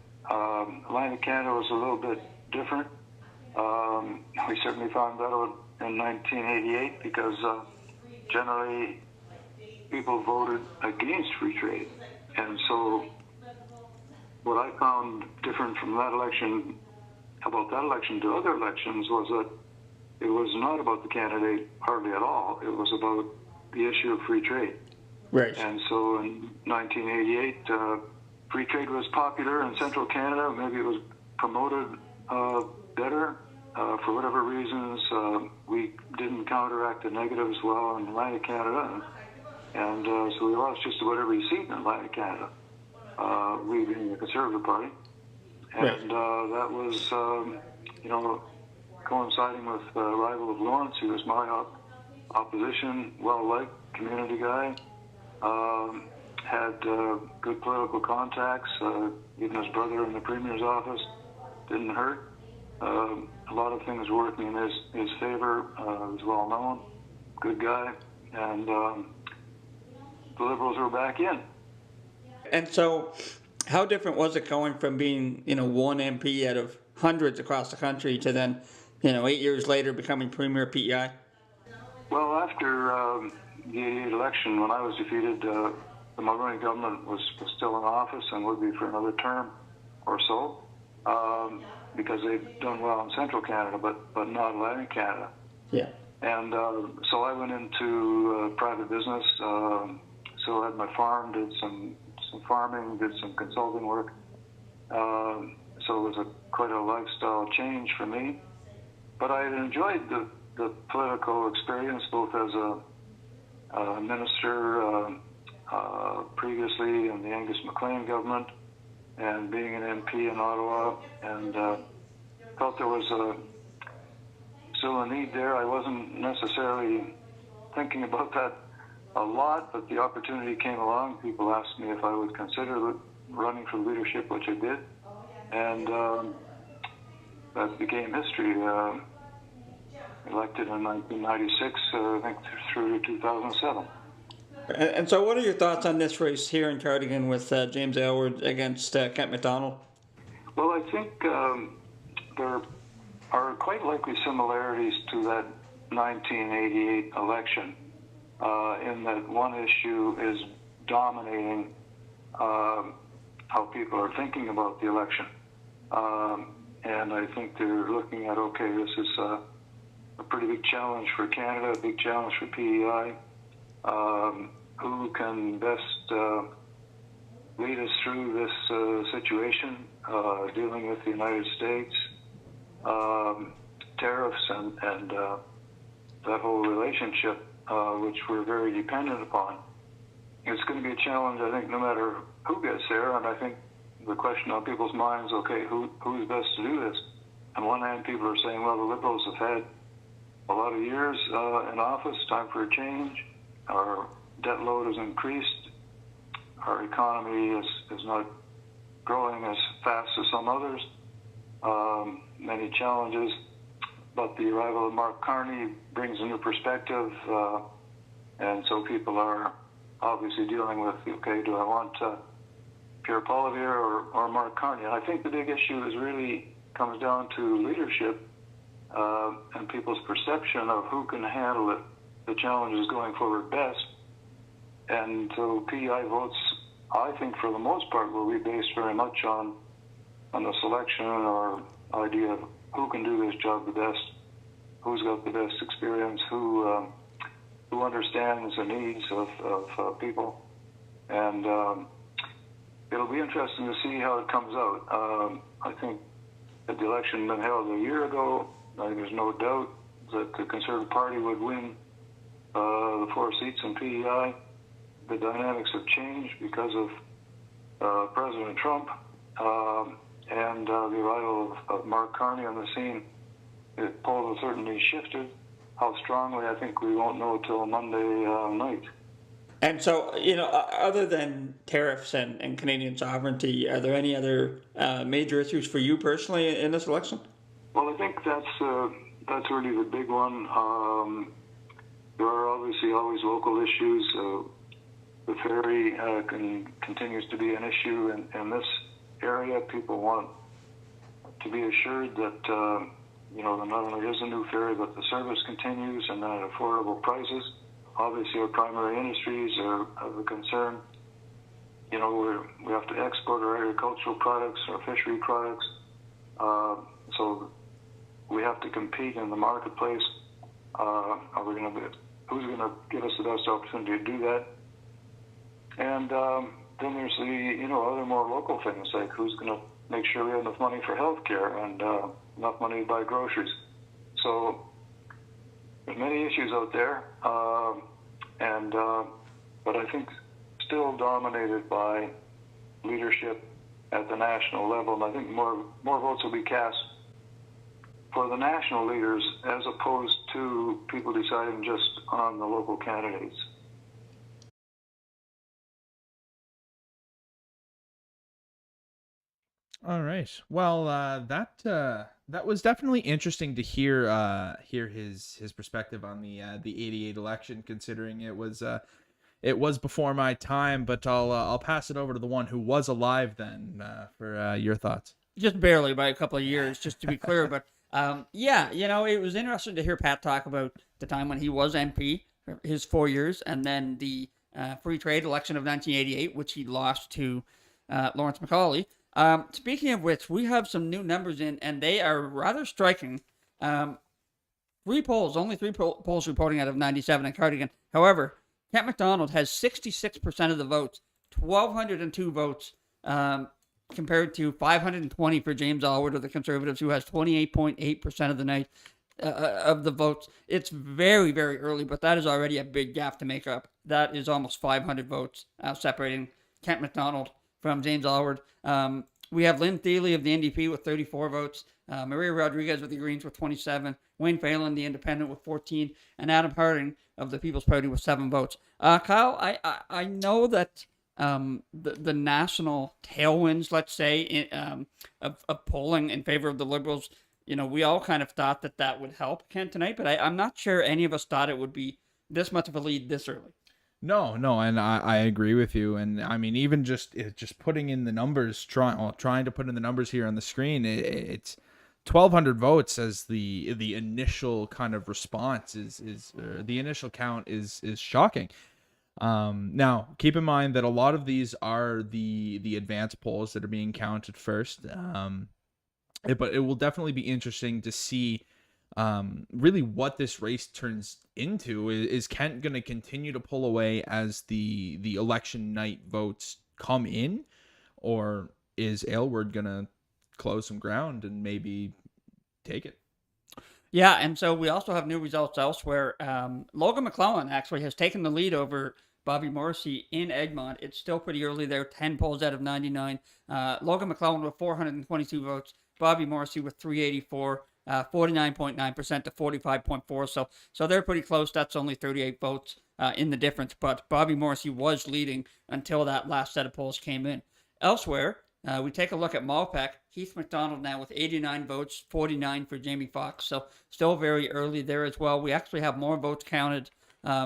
Atlantic Canada was a little bit different. We certainly found that out in 1988 because generally people voted against free trade. And so what I found different from that election, about that election to other elections, was that it was not about the candidate hardly at all. It was about the issue of free trade. Right. And so in 1988, free trade was popular in central Canada. Maybe it was promoted better. For whatever reasons, we didn't counteract the negatives well in Atlantic Canada. And so we lost just about every seat in Atlantic Canada, we being the Conservative Party. And that was, coinciding with the arrival of Lawrence, who was my opposition, well-liked, community guy. had good political contacts. Even his brother in the Premier's office didn't hurt. A lot of things working in his favor. He's well known, good guy, and the Liberals were back in. And so, how different was it going from being, one MP out of hundreds across the country to then, 8 years later becoming Premier of PEI? Well, after the 88 election, when I was defeated, the Mulroney government was still in office and would be for another term or so, because they'd done well in central Canada, but not Atlantic Canada. Yeah. And so I went into private business. So I had my farm, did some farming, did some consulting work. So it was quite a lifestyle change for me. But I had enjoyed the political experience, both as a minister previously in the Angus MacLean government and being an MP in Ottawa, and felt there was still a need there. I wasn't necessarily thinking about that a lot, but the opportunity came along. People asked me if I would consider running for leadership, which I did, and that became history. Elected in 1996, I think through 2007. And so what are your thoughts on this race here in Cardigan with James Aylward against Kent MacDonald? Well, I think there are quite likely similarities to that 1988 election, in that one issue is dominating how people are thinking about the election. And I think they're looking at, okay, this is a pretty big challenge for Canada, a big challenge for PEI. Who can best lead us through this situation, dealing with the United States, tariffs, and that whole relationship, which we're very dependent upon. It's going to be a challenge, I think, no matter who gets there. And I think the question on people's minds, okay, who's best to do this? On one hand, people are saying, well, the Liberals have had a lot of years in office, time for a change. Our debt load has increased. Our economy is not growing as fast as some others. Many challenges. But the arrival of Mark Carney brings a new perspective. And so people are obviously dealing with, okay, do I want Pierre Poilievre or Mark Carney? And I think the big issue really comes down to leadership and people's perception of who can handle it, the challenges going forward best. And so PEI votes, I think for the most part, will be based very much on the selection or idea of who can do this job the best, who's got the best experience, who understands the needs of people. And it'll be interesting to see how it comes out. I think that the election been held a year ago, I think there's no doubt that the Conservative Party would win the 4 seats in PEI. The dynamics have changed because of President Trump and the arrival of Mark Carney on the scene. The polls have certainly shifted. How strongly, I think we won't know till Monday night. And so, other than tariffs and Canadian sovereignty, are there any other major issues for you personally in this election? Well, I think that's really the big one. There are obviously always local issues. The ferry continues to be an issue in this area. People want to be assured that not only is a new ferry, but the service continues and at affordable prices. Obviously, our primary industries are of a concern. We have to export our agricultural products, our fishery products. So we have to compete in the marketplace. Who's going to give us the best opportunity to do that? And then there's the other more local things, like who's going to make sure we have enough money for health care and enough money to buy groceries. So there's many issues out there, but I think still dominated by leadership at the national level. And I think more votes will be cast for the national leaders as opposed to people deciding just on the local candidates. All right. Well, that was definitely interesting to hear his perspective on the '88 election, considering it was before my time. But I'll pass it over to the one who was alive then for your thoughts. Just barely by a couple of years, just to be clear. But yeah, it was interesting to hear Pat talk about the time when he was MP, his 4 years, and then the free trade election of 1988, which he lost to Lawrence MacAulay. Speaking of which, we have some new numbers in, and they are rather striking. Only three polls reporting out of 97 in Cardigan. However, Kent MacDonald has 66% of the votes, 1,202 votes, compared to 520 for James Alward of the Conservatives, who has 28.8% of the night of the votes. It's very, very early, but that is already a big gap to make up. That is almost 500 votes separating Kent MacDonald from James Alward. We have Lynn Thiele of the NDP with 34 votes, Maria Rodriguez of the Greens with 27, Wayne Phelan, the Independent, with 14, and Adam Harding of the People's Party with 7 votes. Kyle, I know that the national tailwinds, let's say, of polling in favor of the Liberals, we all kind of thought that would help Kent tonight, but I'm not sure any of us thought it would be this much of a lead this early. No, and I agree with you. And I mean, even just putting in the numbers, trying to put in the numbers here on the screen, it's 1,200 votes as the initial kind of response the initial count is shocking. Now, keep in mind that a lot of these are the advanced polls that are being counted first. But it will definitely be interesting to see really what this race turns into. Is Kent going to continue to pull away as the election night votes come in, or is Aylward going to close some ground and maybe take it? Yeah, and so we also have new results elsewhere. Logan McClellan actually has taken the lead over Bobby Morrissey in Eggmont. It's still pretty early there, 10 polls out of 99. Logan McClellan with 422 votes, Bobby Morrissey with 384, 49.9% to 45.4%. So they're pretty close. That's only 38 votes in the difference. But Bobby Morrissey was leading until that last set of polls came in. Elsewhere, we take a look at Malpeque. Heath MacDonald now with 89 votes, 49 for Jamie Foxx. So still very early there as well. We actually have more votes counted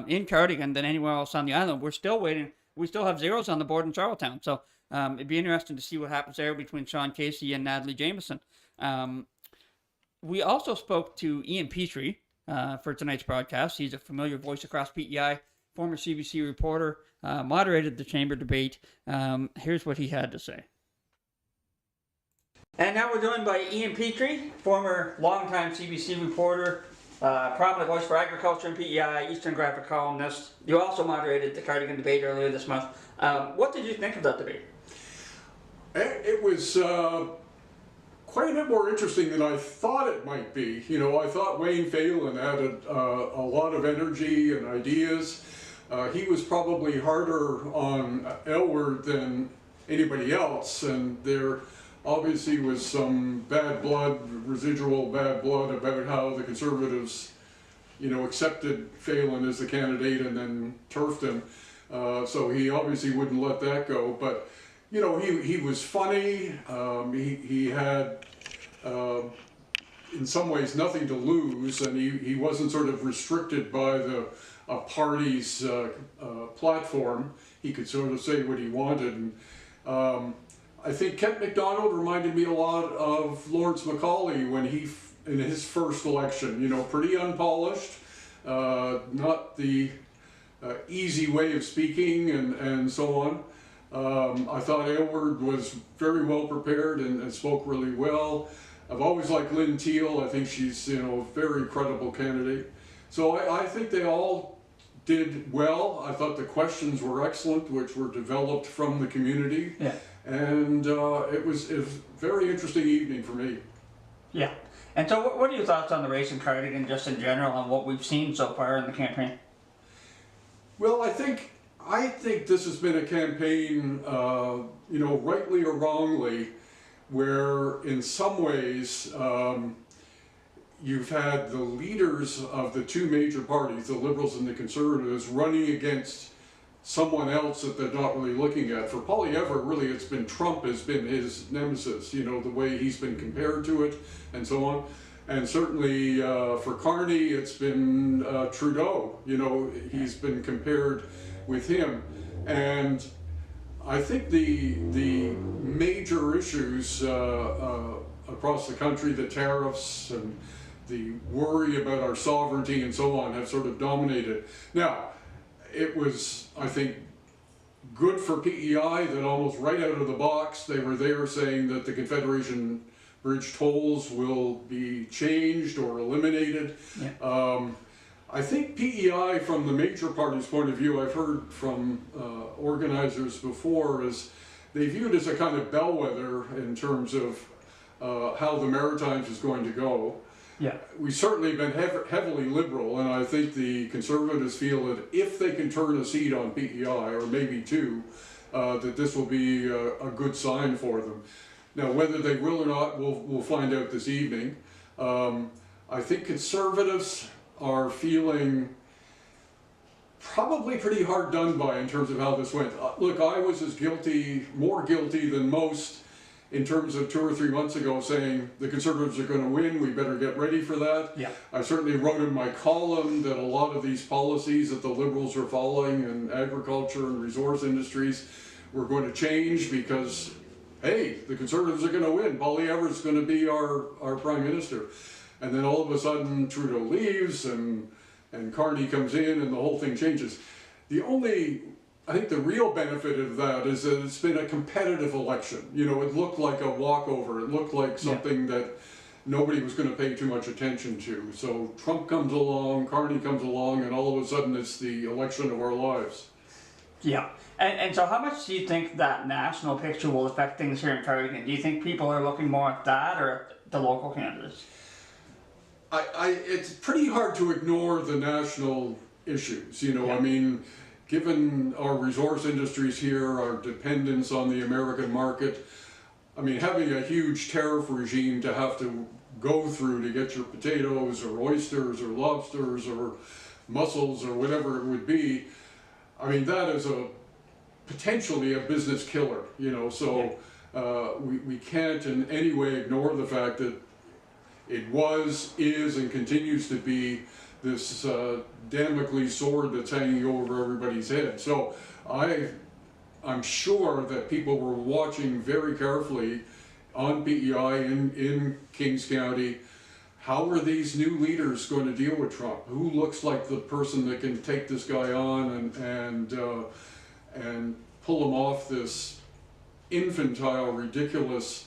in Cardigan than anywhere else on the island. We're still waiting. We still have zeros on the board in Charlottetown. So it'd be interesting to see what happens there between Sean Casey and Natalie Jameson. We also spoke to Ian Petrie for tonight's broadcast. He's a familiar voice across PEI, former CBC reporter, moderated the chamber debate. Here's what he had to say. And now we're joined by Ian Petrie, former longtime CBC reporter, prominent voice for agriculture in PEI, Eastern Graphic columnist. You also moderated the Cardigan debate earlier this month. What did you think of that debate? It was quite a bit more interesting than I thought it might be. I thought Wayne Phelan had a lot of energy and ideas. He was probably harder on Aylward than anybody else, and there obviously was some residual bad blood about how the Conservatives, accepted Phelan as the candidate and then turfed him. So he obviously wouldn't let that go. But, he was funny. He had, in some ways, nothing to lose, and he wasn't sort of restricted by a party's platform. He could sort of say what he wanted. And, I think Kent MacDonald reminded me a lot of Lawrence MacAulay when in his first election, pretty unpolished, not the easy way of speaking and so on. I thought Aylward was very well prepared and spoke really well. I've always liked Lynn Thiele. I think she's, a very credible candidate. So I think they all did well. I thought the questions were excellent, which were developed from the community. Yeah. And it was a very interesting evening for me. Yeah. And so what are your thoughts on the race in Cardigan just in general and what we've seen so far in the campaign? Well, I think this has been a campaign, rightly or wrongly, where in some ways you've had the leaders of the two major parties, the Liberals and the Conservatives, running against someone else that they're not really looking at. For Poilievre, really, it's been Trump has been his nemesis, you know, the way he's been compared to it and so on. And certainly for Carney, it's been Trudeau, you know, he's been compared with him. And I think the major issues across the country, the tariffs and the worry about our sovereignty and so on, have sort of dominated. Now, it was, I think, good for PEI that almost right out of the box they were there saying that the Confederation Bridge tolls will be changed or eliminated. Yeah. I think PEI, from the major parties' point of view, I've heard from organizers before, is they view it as a kind of bellwether in terms of how the Maritimes is going to go. Yeah. We've certainly been heavily liberal, and I think the Conservatives feel that if they can turn a seat on PEI, or maybe two, that this will be a good sign for them. Now, whether they will or not, we'll find out this evening. I think Conservatives are feeling probably pretty hard done by in terms of how this went. Look, I was as guilty, more guilty than most, in terms of 2 or 3 months ago saying the Conservatives are going to win, we better get ready for that. Yeah. I certainly wrote in my column that a lot of these policies that the Liberals are following in agriculture and resource industries were going to change because, hey, the Conservatives are going to win. Poilievre is going to be our Prime Minister. And then all of a sudden Trudeau leaves and Carney comes in and the whole thing changes. I think the real benefit of that is that it's been a competitive election. You know, it looked like a walkover. It looked like something that nobody was going to pay too much attention to. So Trump comes along, Carney comes along, and all of a sudden it's the election of our lives. Yeah. And so how much do you think that national picture will affect things here in Cardigan? Do you think people are looking more at that or at the local candidates? It's pretty hard to ignore the national issues. You know, I mean, given our resource industries here, our dependence on the American market, I mean, having a huge tariff regime to have to go through to get your potatoes or oysters or lobsters or mussels or whatever it would be, I mean, that is potentially a business killer, you know, so we can't in any way ignore the fact that it was, is, and continues to be this Damocles sword that's hanging over everybody's head. So I'm sure that people were watching very carefully on PEI in Kings County. How are these new leaders going to deal with Trump? Who looks like the person that can take this guy on and pull him off this infantile, ridiculous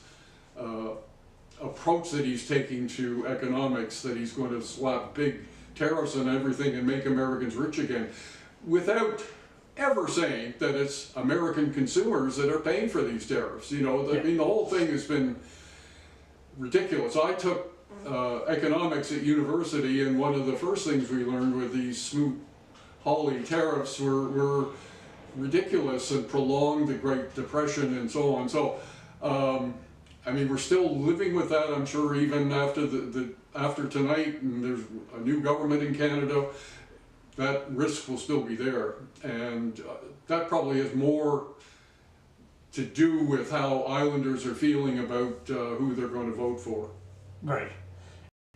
approach that he's taking to economics, that he's going to slap big tariffs on everything and make Americans rich again, without ever saying that it's American consumers that are paying for these tariffs. You know, I mean, the whole thing has been ridiculous. I took economics at university, and one of the first things we learned with these Smoot-Hawley tariffs were ridiculous and prolonged the Great Depression and so on. So, I mean, we're still living with that, I'm sure, even after after tonight, and there's a new government in Canada, that risk will still be there. And that probably has more to do with how Islanders are feeling about who they're going to vote for. Right.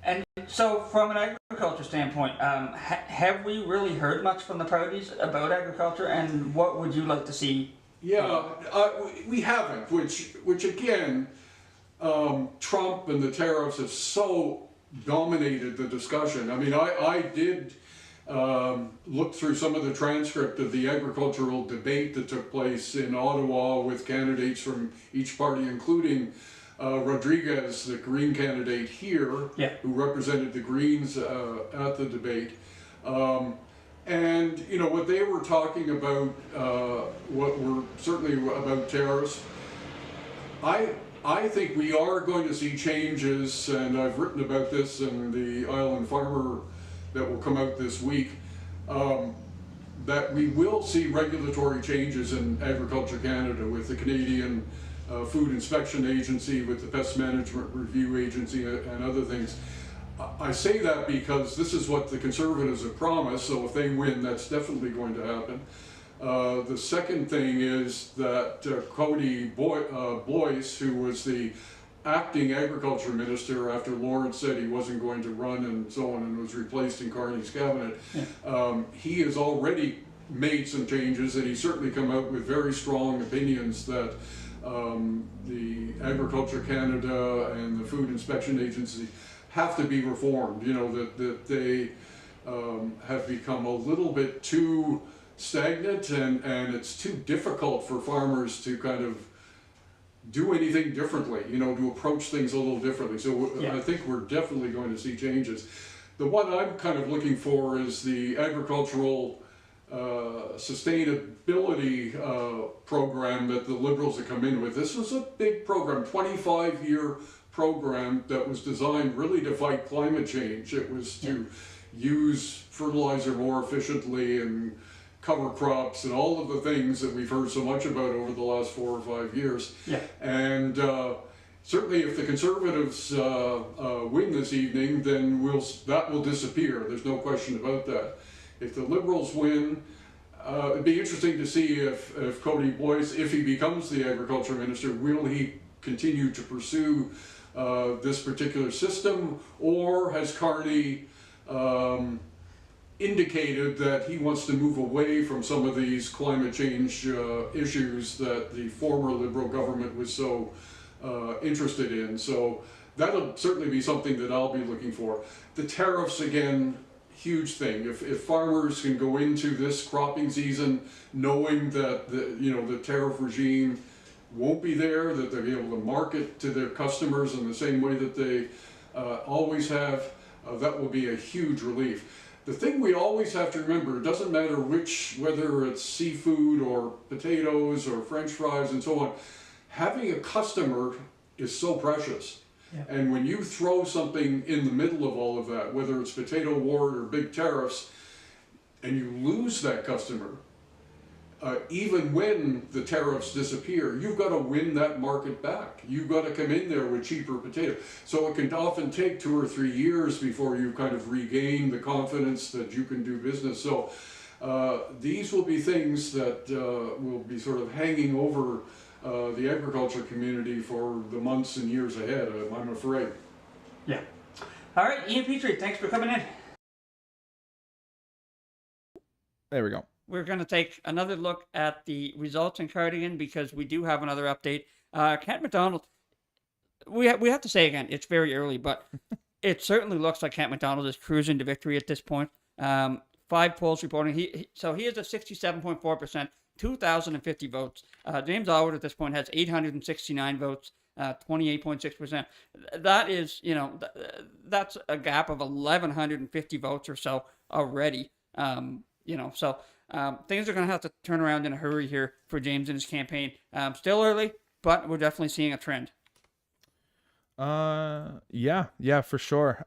And so, from an agriculture standpoint, have we really heard much from the parties about agriculture, and what would you like to see? Yeah, we haven't, which again, Trump and the tariffs have so dominated the discussion. I mean, I did look through some of the transcript of the agricultural debate that took place in Ottawa with candidates from each party, including Rodriguez, the Green candidate here, who represented the Greens at the debate. And, you know, what they were talking about, what were certainly about tariffs, I think we are going to see changes, and I've written about this in the Island Farmer that will come out this week, that we will see regulatory changes in Agriculture Canada with the Canadian Food Inspection Agency, with the Pest Management Review Agency and other things. I say that because this is what the Conservatives have promised, so if they win, that's definitely going to happen. The second thing is that Cody Boyce, who was the acting agriculture minister after Lawrence said he wasn't going to run and so on, and was replaced in Carney's cabinet, he has already made some changes, and he's certainly come out with very strong opinions that the Agriculture Canada and the Food Inspection Agency have to be reformed. You know, that they have become a little bit too stagnant, and it's too difficult for farmers to kind of do anything differently, you know, to approach things a little differently. So I think we're definitely going to see changes. The one I'm kind of looking for is the agricultural sustainability program that the Liberals have come in with. This was a big program, 25-year program that was designed really to fight climate change. It was to use fertilizer more efficiently and cover crops and all of the things that we've heard so much about over the last 4 or 5 years. And certainly if the Conservatives win this evening, then that will disappear. There's no question about that. If the Liberals win, it'd be interesting to see if Cody Boyce, if he becomes the Agriculture Minister, will he continue to pursue this particular system, or has Carney indicated that he wants to move away from some of these climate change issues that the former Liberal government was so interested in? So that'll certainly be something that I'll be looking for. The tariffs, again, huge thing. If farmers can go into this cropping season knowing that the tariff regime won't be there, that they'll be able to market to their customers in the same way that they always have, that will be a huge relief. The thing we always have to remember, it doesn't matter whether it's seafood or potatoes or French fries and so on, having a customer is so precious. And when you throw something in the middle of all of that, whether it's potato war or big tariffs, and you lose that customer, even when the tariffs disappear, you've got to win that market back. You've got to come in there with cheaper potato. So it can often take 2 or 3 years before you kind of regain the confidence that you can do business. So these will be things that will be sort of hanging over the agriculture community for the months and years ahead, I'm afraid. Yeah. All right, Ian Petrie, thanks for coming in. There we go. We're going to take another look at the results in Cardigan because we do have another update. Kent MacDonald, we have to say again, it's very early, but it certainly looks like Kent MacDonald is cruising to victory at this point. 5 polls reporting. He is at 67.4%, 2,050 votes. James Allwood at this point has 869 votes, 28.6%. That is, that's a gap of 1,150 votes or so already. So things are going to have to turn around in a hurry here for James and his campaign. Still early, but we're definitely seeing a trend. Yeah, for sure.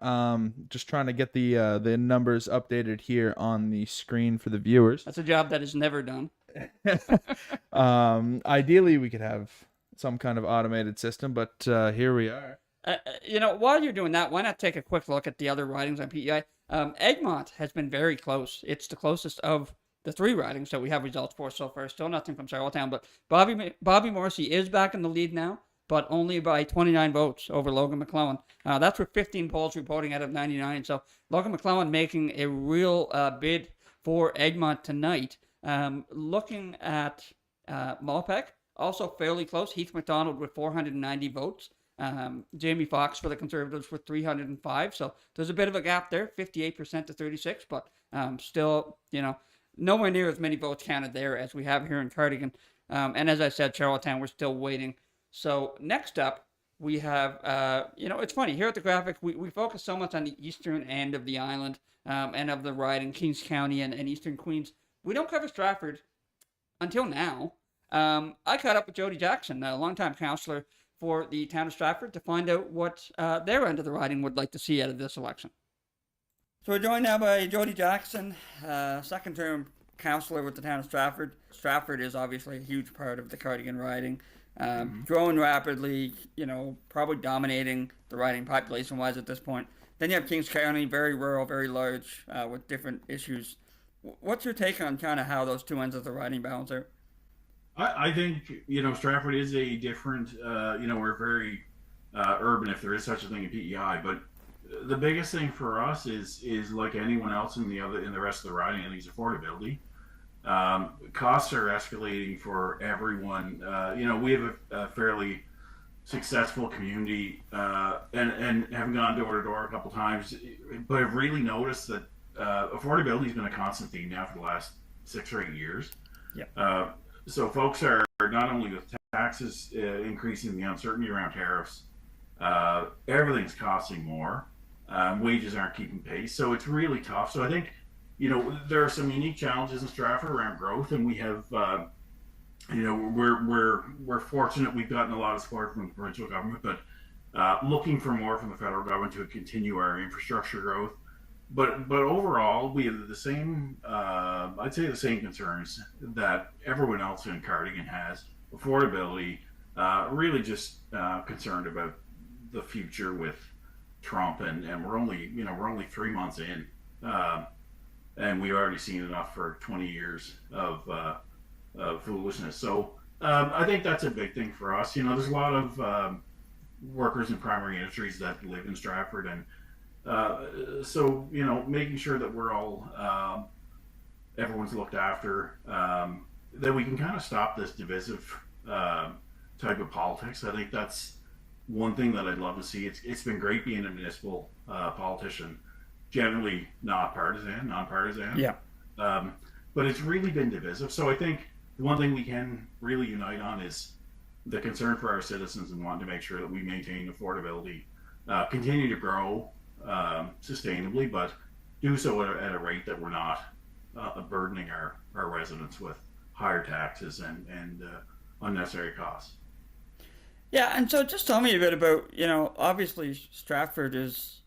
Just trying to get the numbers updated here on the screen for the viewers. That's a job that is never done. Ideally we could have some kind of automated system, but here we are. While you're doing that, why not take a quick look at the other ridings on PEI? Eggmont has been very close. It's the closest of the 3 ridings that we have results for so far. Still nothing from Charlottetown, but Bobby Morrissey is back in the lead now, but only by 29 votes over Logan McClellan. That's with 15 polls reporting out of 99. So Logan McClellan making a real bid for Eggmont tonight. Looking at Malpeque, also fairly close. Heath MacDonald with 490 votes. Jamie Foxx for the Conservatives with 305. So there's a bit of a gap there, 58% to 36, but still, nowhere near as many votes counted there as we have here in Cardigan. And as I said, Charlottetown, we're still waiting. So next up, we have, it's funny, here at the graphic, we focus so much on the eastern end of the island and of the riding, Kings County and eastern Queens. We don't cover Stratford until now. I caught up with Jody Jackson, a longtime councillor for the town of Stratford, to find out what their end of the riding would like to see out of this election. So we're joined now by Jody Jackson, second-term councillor with the town of Stratford. Stratford is obviously a huge part of the Cardigan riding, growing rapidly, probably dominating the riding population-wise at this point. Then you have Kings County, very rural, very large, with different issues What's your take on kind of how those two ends of the riding balance out? I think Stratford is a different. We're very urban, if there is such a thing in PEI. But the biggest thing for us is like anyone else in the rest of the riding, I think, is affordability. Costs are escalating for everyone. We have a fairly successful community, and have gone door to door a couple times, but I've really noticed that affordability has been a constant theme now for the last 6 or 8 years. Yeah. So folks are not only with taxes increasing, the uncertainty around tariffs, everything's costing more. Wages aren't keeping pace, so it's really tough. So I think there are some unique challenges in Stratford around growth, and we have we're fortunate we've gotten a lot of support from the provincial government, but looking for more from the federal government to continue our infrastructure growth. But overall, we have the same, I'd say the same concerns that everyone else in Cardigan has. Affordability, really just concerned about the future with Trump, and we're only 3 months in, and we've already seen enough for 20 years of foolishness. So I think that's a big thing for us. There's a lot of workers in primary industries that live in Stratford, and so making sure that we're all everyone's looked after, that we can kind of stop this divisive type of politics. I think that's one thing that I'd love to see. It's been great being a municipal politician, generally nonpartisan. Yeah. But it's really been divisive. So I think the one thing we can really unite on is the concern for our citizens and wanting to make sure that we maintain affordability, continue to grow sustainably, but do so at a rate that we're not burdening our residents with higher taxes and unnecessary costs. Yeah, and so just tell me a bit about, obviously Stratford is,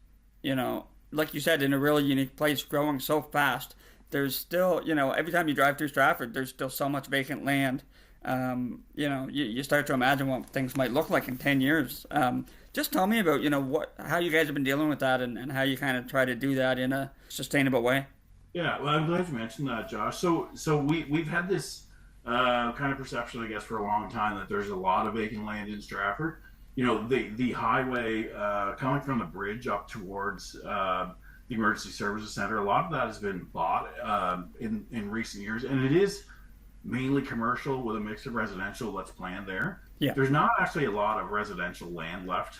like you said, in a really unique place, growing so fast. There's still, every time you drive through Stratford, there's still so much vacant land. You start to imagine what things might look like in 10 years. Just tell me about, how you guys have been dealing with that, and how you kind of try to do that in a sustainable way. Yeah, well, I'm glad you mentioned that, Josh. So we've had this kind of perception, I guess, for a long time that there's a lot of vacant land in Stratford. The highway coming from the bridge up towards the Emergency Services Center, a lot of that has been bought in recent years, and it is mainly commercial with a mix of residential that's planned there. Yeah. There's not actually a lot of residential land left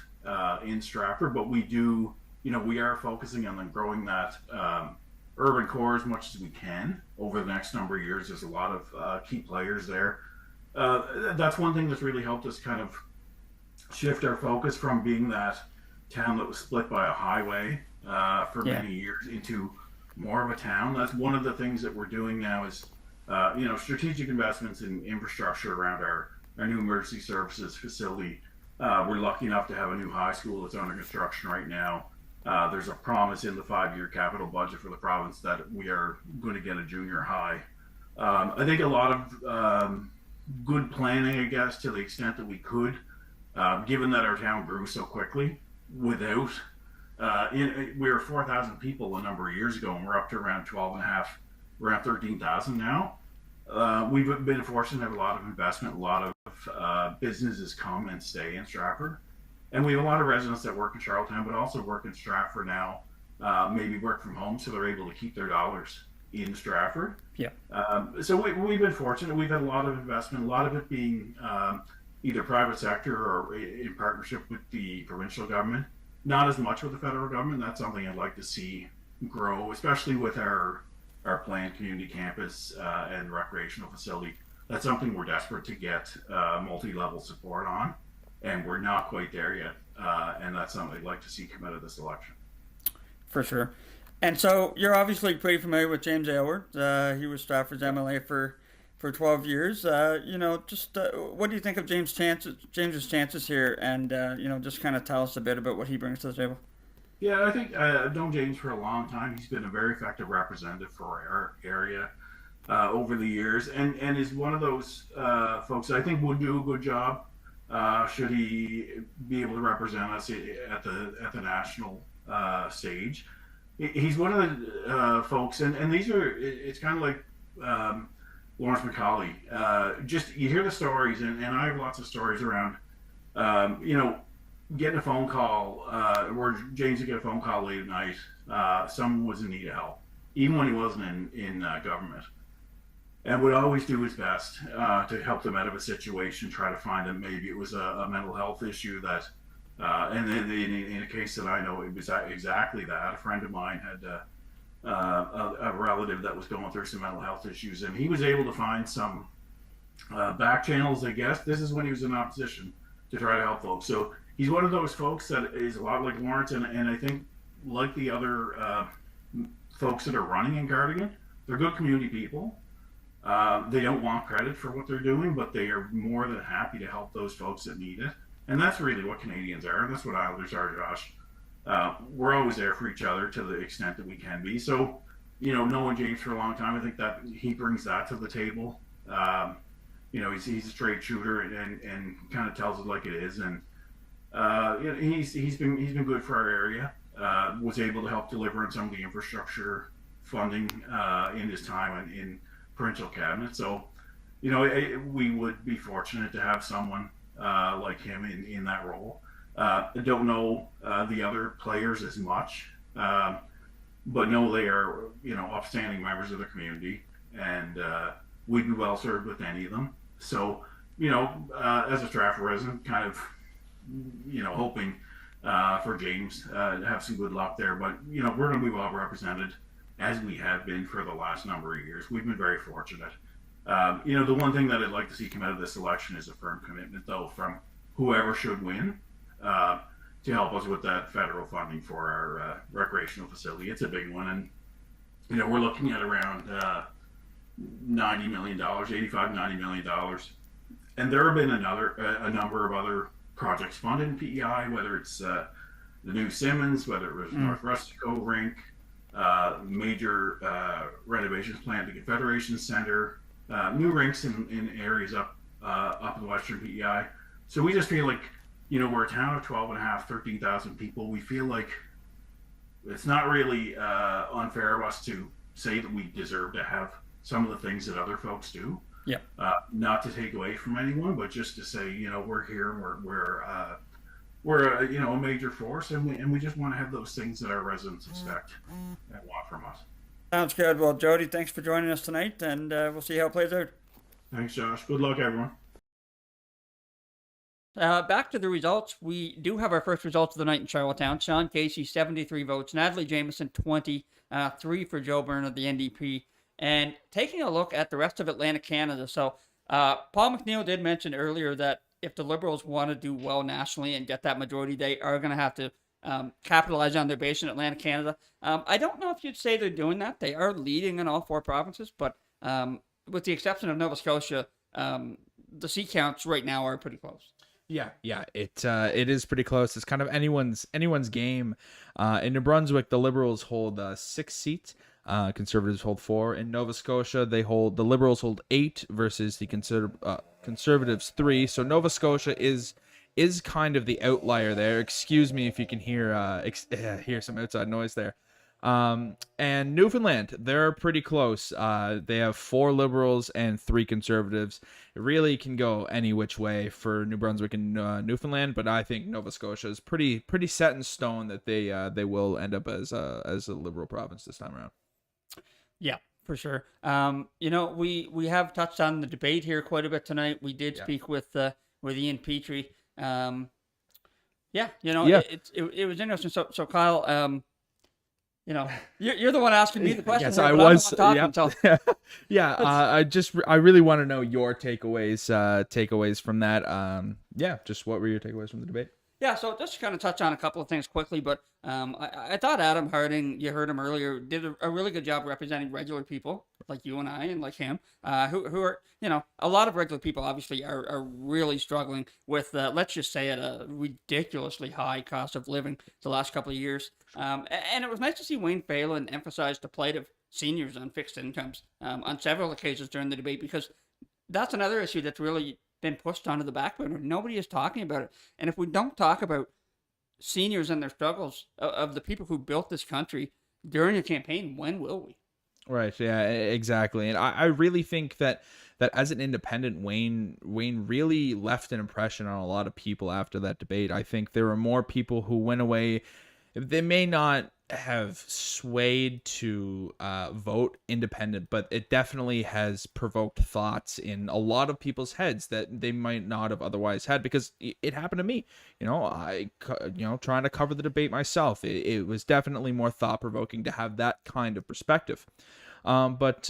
in Stratford, but we do, we are focusing on growing that urban core as much as we can over the next number of years. There's a lot of key players there. That's one thing that's really helped us kind of shift our focus from being that town that was split by a highway for many years into more of a town. That's one of the things that we're doing now is, strategic investments in infrastructure around our new emergency services facility. We're lucky enough to have a new high school that's under construction right now. There's a promise in the 5-year capital budget for the province that we are going to get a junior high. I think a lot of good planning, I guess, to the extent that we could, given that our town grew so quickly without, we were 4,000 people a number of years ago, and we're up to around 12 and a half, around 13,000 now. We've been fortunate to have a lot of investment, a lot of businesses come and stay in Stratford. And we have a lot of residents that work in Charlottetown, but also work in Stratford now, maybe work from home, so they're able to keep their dollars in Stratford. Yeah. So we've been fortunate. We've had a lot of investment, a lot of it being either private sector or in partnership with the provincial government. Not as much with the federal government. That's something I'd like to see grow, especially with our planned community campus and recreational facility. That's something we're desperate to get multi-level support on, and we're not quite there yet. And that's something I'd like to see come out of this election. For sure. And so you're obviously pretty familiar with James Aylward. He was Stratford's MLA for 12 years. What do you think of James's chances here? And, just kind of tell us a bit about what he brings to the table. Yeah, I think I've known James for a long time. He's been a very effective representative for our area over the years, and is one of those folks that I think would do a good job should he be able to represent us at the national stage. he's one of the folks, and these are, it's kind of like Lawrence MacAulay. Just you hear the stories, and I have lots of stories around, getting a phone call, where James would get a phone call late at night. Someone was in need of help, even when he wasn't in government, and would always do his best to help them out of a situation, try to find them. Maybe it was a mental health issue that, and then in a case that I know, it was exactly that. A friend of mine had a relative that was going through some mental health issues, and he was able to find some back channels, I guess. This is when he was in opposition to try to help folks. So he's one of those folks that is a lot like Lawrence, and I think like the other folks that are running in Cardigan, they're good community people. They don't want credit for what they're doing, but they are more than happy to help those folks that need it. And that's really what Canadians are, and that's what Islanders are, Josh. We're always there for each other to the extent that we can be. So, knowing James for a long time, I think that he brings that to the table. He's a straight shooter and kind of tells it like it is. And he's been good for our area. Was able to help deliver on some of the infrastructure funding in his time in provincial cabinet. So, we would be fortunate to have someone like him in that role. I don't know the other players as much, but know they are, upstanding members of the community, and we'd be well served with any of them. So, as a Stratford resident, kind of, hoping for James to have some good luck there. But, we're going to be well represented, as we have been for the last number of years. We've been very fortunate. The one thing that I'd like to see come out of this election is a firm commitment, though, from whoever should win, to help us with that federal funding for our recreational facility. It's a big one, and we're looking at around $90 million, $85–90 million, and there have been a number of other projects funded in PEI, whether it's the new Simmons, whether it was North Rustico rink, major renovations planned at the Confederation Center, new rinks in areas up in the Western PEI. So we just feel like, we're a town of 12.5, 13,000 people. We feel like it's not really unfair of us to say that we deserve to have some of the things that other folks do. Yeah. Not to take away from anyone, but just to say, we're here and we're a major force, and we just want to have those things that our residents expect and want from us. Sounds good. Well, Jody, thanks for joining us tonight, and we'll see how it plays out. Thanks, Josh. Good luck, everyone. Back to the results. We do have our first results of the night in Charlottetown. Sean Casey, 73 votes. Natalie Jameson, 20. 3 for Joe Byrne of the NDP. And taking a look at the rest of Atlantic Canada. So Paul McNeell did mention earlier that if the Liberals want to do well nationally and get that majority, they are going to have to capitalize on their base in Atlantic Canada. I don't know if you'd say they're doing that. They are leading in all 4 provinces, but with the exception of Nova Scotia, the seat counts right now are pretty close. Yeah, it is pretty close. It's kind of anyone's game. In New Brunswick, the Liberals hold 6 seats. Conservatives hold 4. In Nova Scotia, the Liberals hold 8 versus the Conservatives 3. So Nova Scotia is kind of the outlier there. Excuse me if you can hear some outside noise there. And Newfoundland, they're pretty close. They have 4 Liberals and 3 Conservatives. It really can go any which way for New Brunswick and Newfoundland, but I think Nova Scotia is pretty set in stone that they will end up as a Liberal province this time around. Yeah, for sure. We have touched on the debate here quite a bit tonight. We did speak with Ian Petrie. It was interesting. So Kyle, you're the one asking me the question. Yes, here, I but was. I'm the one talking, so. I really want to know your takeaways from that. Just what were your takeaways from the debate? Yeah, so just to kind of touch on a couple of things quickly, but I thought Adam Harding, you heard him earlier, did a really good job representing regular people like you and I and like him, who are, a lot of regular people obviously are really struggling with, let's just say, at a ridiculously high cost of living the last couple of years. And it was nice to see Wayne Phelan emphasize the plight of seniors on fixed incomes on several occasions during the debate, because that's another issue that's really been pushed onto the back burner. Nobody is talking about it. And if we don't talk about seniors and their struggles of the people who built this country, during a campaign, when will we? Right. Yeah, exactly. And I really think that as an independent, Wayne really left an impression on a lot of people after that debate. I think there were more people who went away. They may not have swayed to vote independent, but it definitely has provoked thoughts in a lot of people's heads that they might not have otherwise had, because it happened to me. Trying to cover the debate myself, it was definitely more thought-provoking to have that kind of perspective. But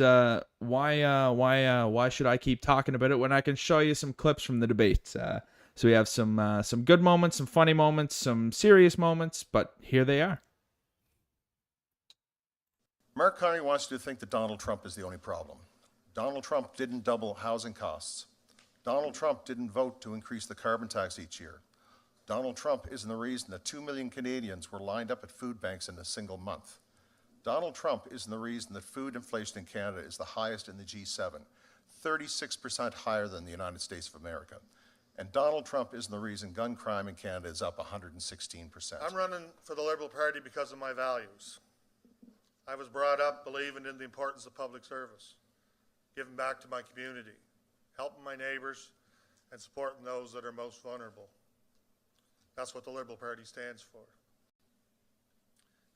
why should I keep talking about it when I can show you some clips from the debate? So we have some good moments, some funny moments, some serious moments, but here they are. Mark Carney wants you to think that Donald Trump is the only problem. Donald Trump didn't double housing costs. Donald Trump didn't vote to increase the carbon tax each year. Donald Trump isn't the reason that 2 million Canadians were lined up at food banks in a single month. Donald Trump isn't the reason that food inflation in Canada is the highest in the G7, 36% higher than the United States of America. And Donald Trump isn't the reason gun crime in Canada is up 116%. I'm running for the Liberal Party because of my values. I was brought up believing in the importance of public service, giving back to my community, helping my neighbors, and supporting those that are most vulnerable. That's what the Liberal Party stands for.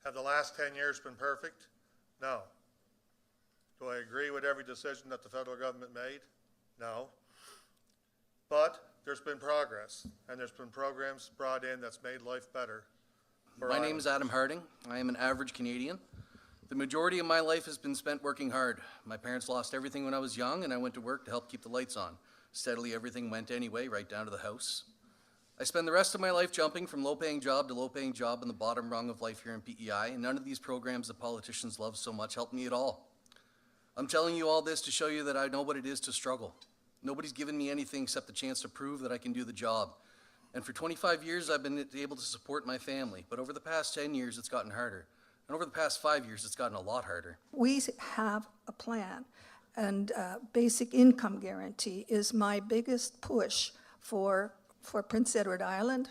Have the last 10 years been perfect? No. Do I agree with every decision that the federal government made? No. But there's been progress, and there's been programs brought in that's made life better. My name is Adam Harding. I am an average Canadian. The majority of my life has been spent working hard. My parents lost everything when I was young, and I went to work to help keep the lights on. Steadily, everything went anyway, right down to the house. I spend the rest of my life jumping from low-paying job to low-paying job in the bottom rung of life here in PEI, and none of these programs that politicians love so much helped me at all. I'm telling you all this to show you that I know what it is to struggle. Nobody's given me anything except the chance to prove that I can do the job. And for 25 years, I've been able to support my family, but over the past 10 years, it's gotten harder. And over the past 5 years, it's gotten a lot harder. We have a plan, and basic income guarantee is my biggest push for Prince Edward Island.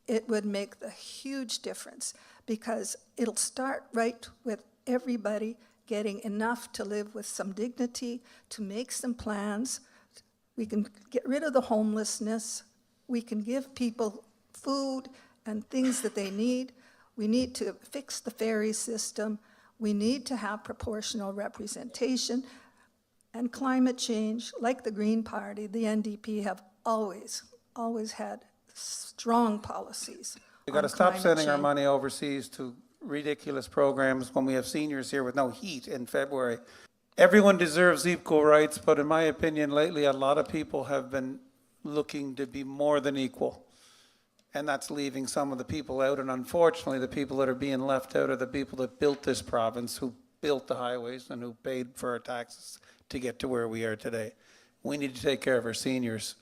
It would make a huge difference because it'll start right with everybody getting enough to live with some dignity, to make some plans. We can get rid of the homelessness. We can give people food and things that they need. We need to fix the ferry system. We need to have proportional representation. And climate change, like the Green Party, the NDP have always had strong policies. We got to stop sending our money overseas to ridiculous programs when we have seniors here with no heat in February. Everyone deserves equal rights, but in my opinion, lately a lot of people have been looking to be more than equal. And that's leaving some of the people out. And unfortunately, the people that are being left out are the people that built this province, who built the highways and who paid for our taxes to get to where we are today. We need to take care of our seniors.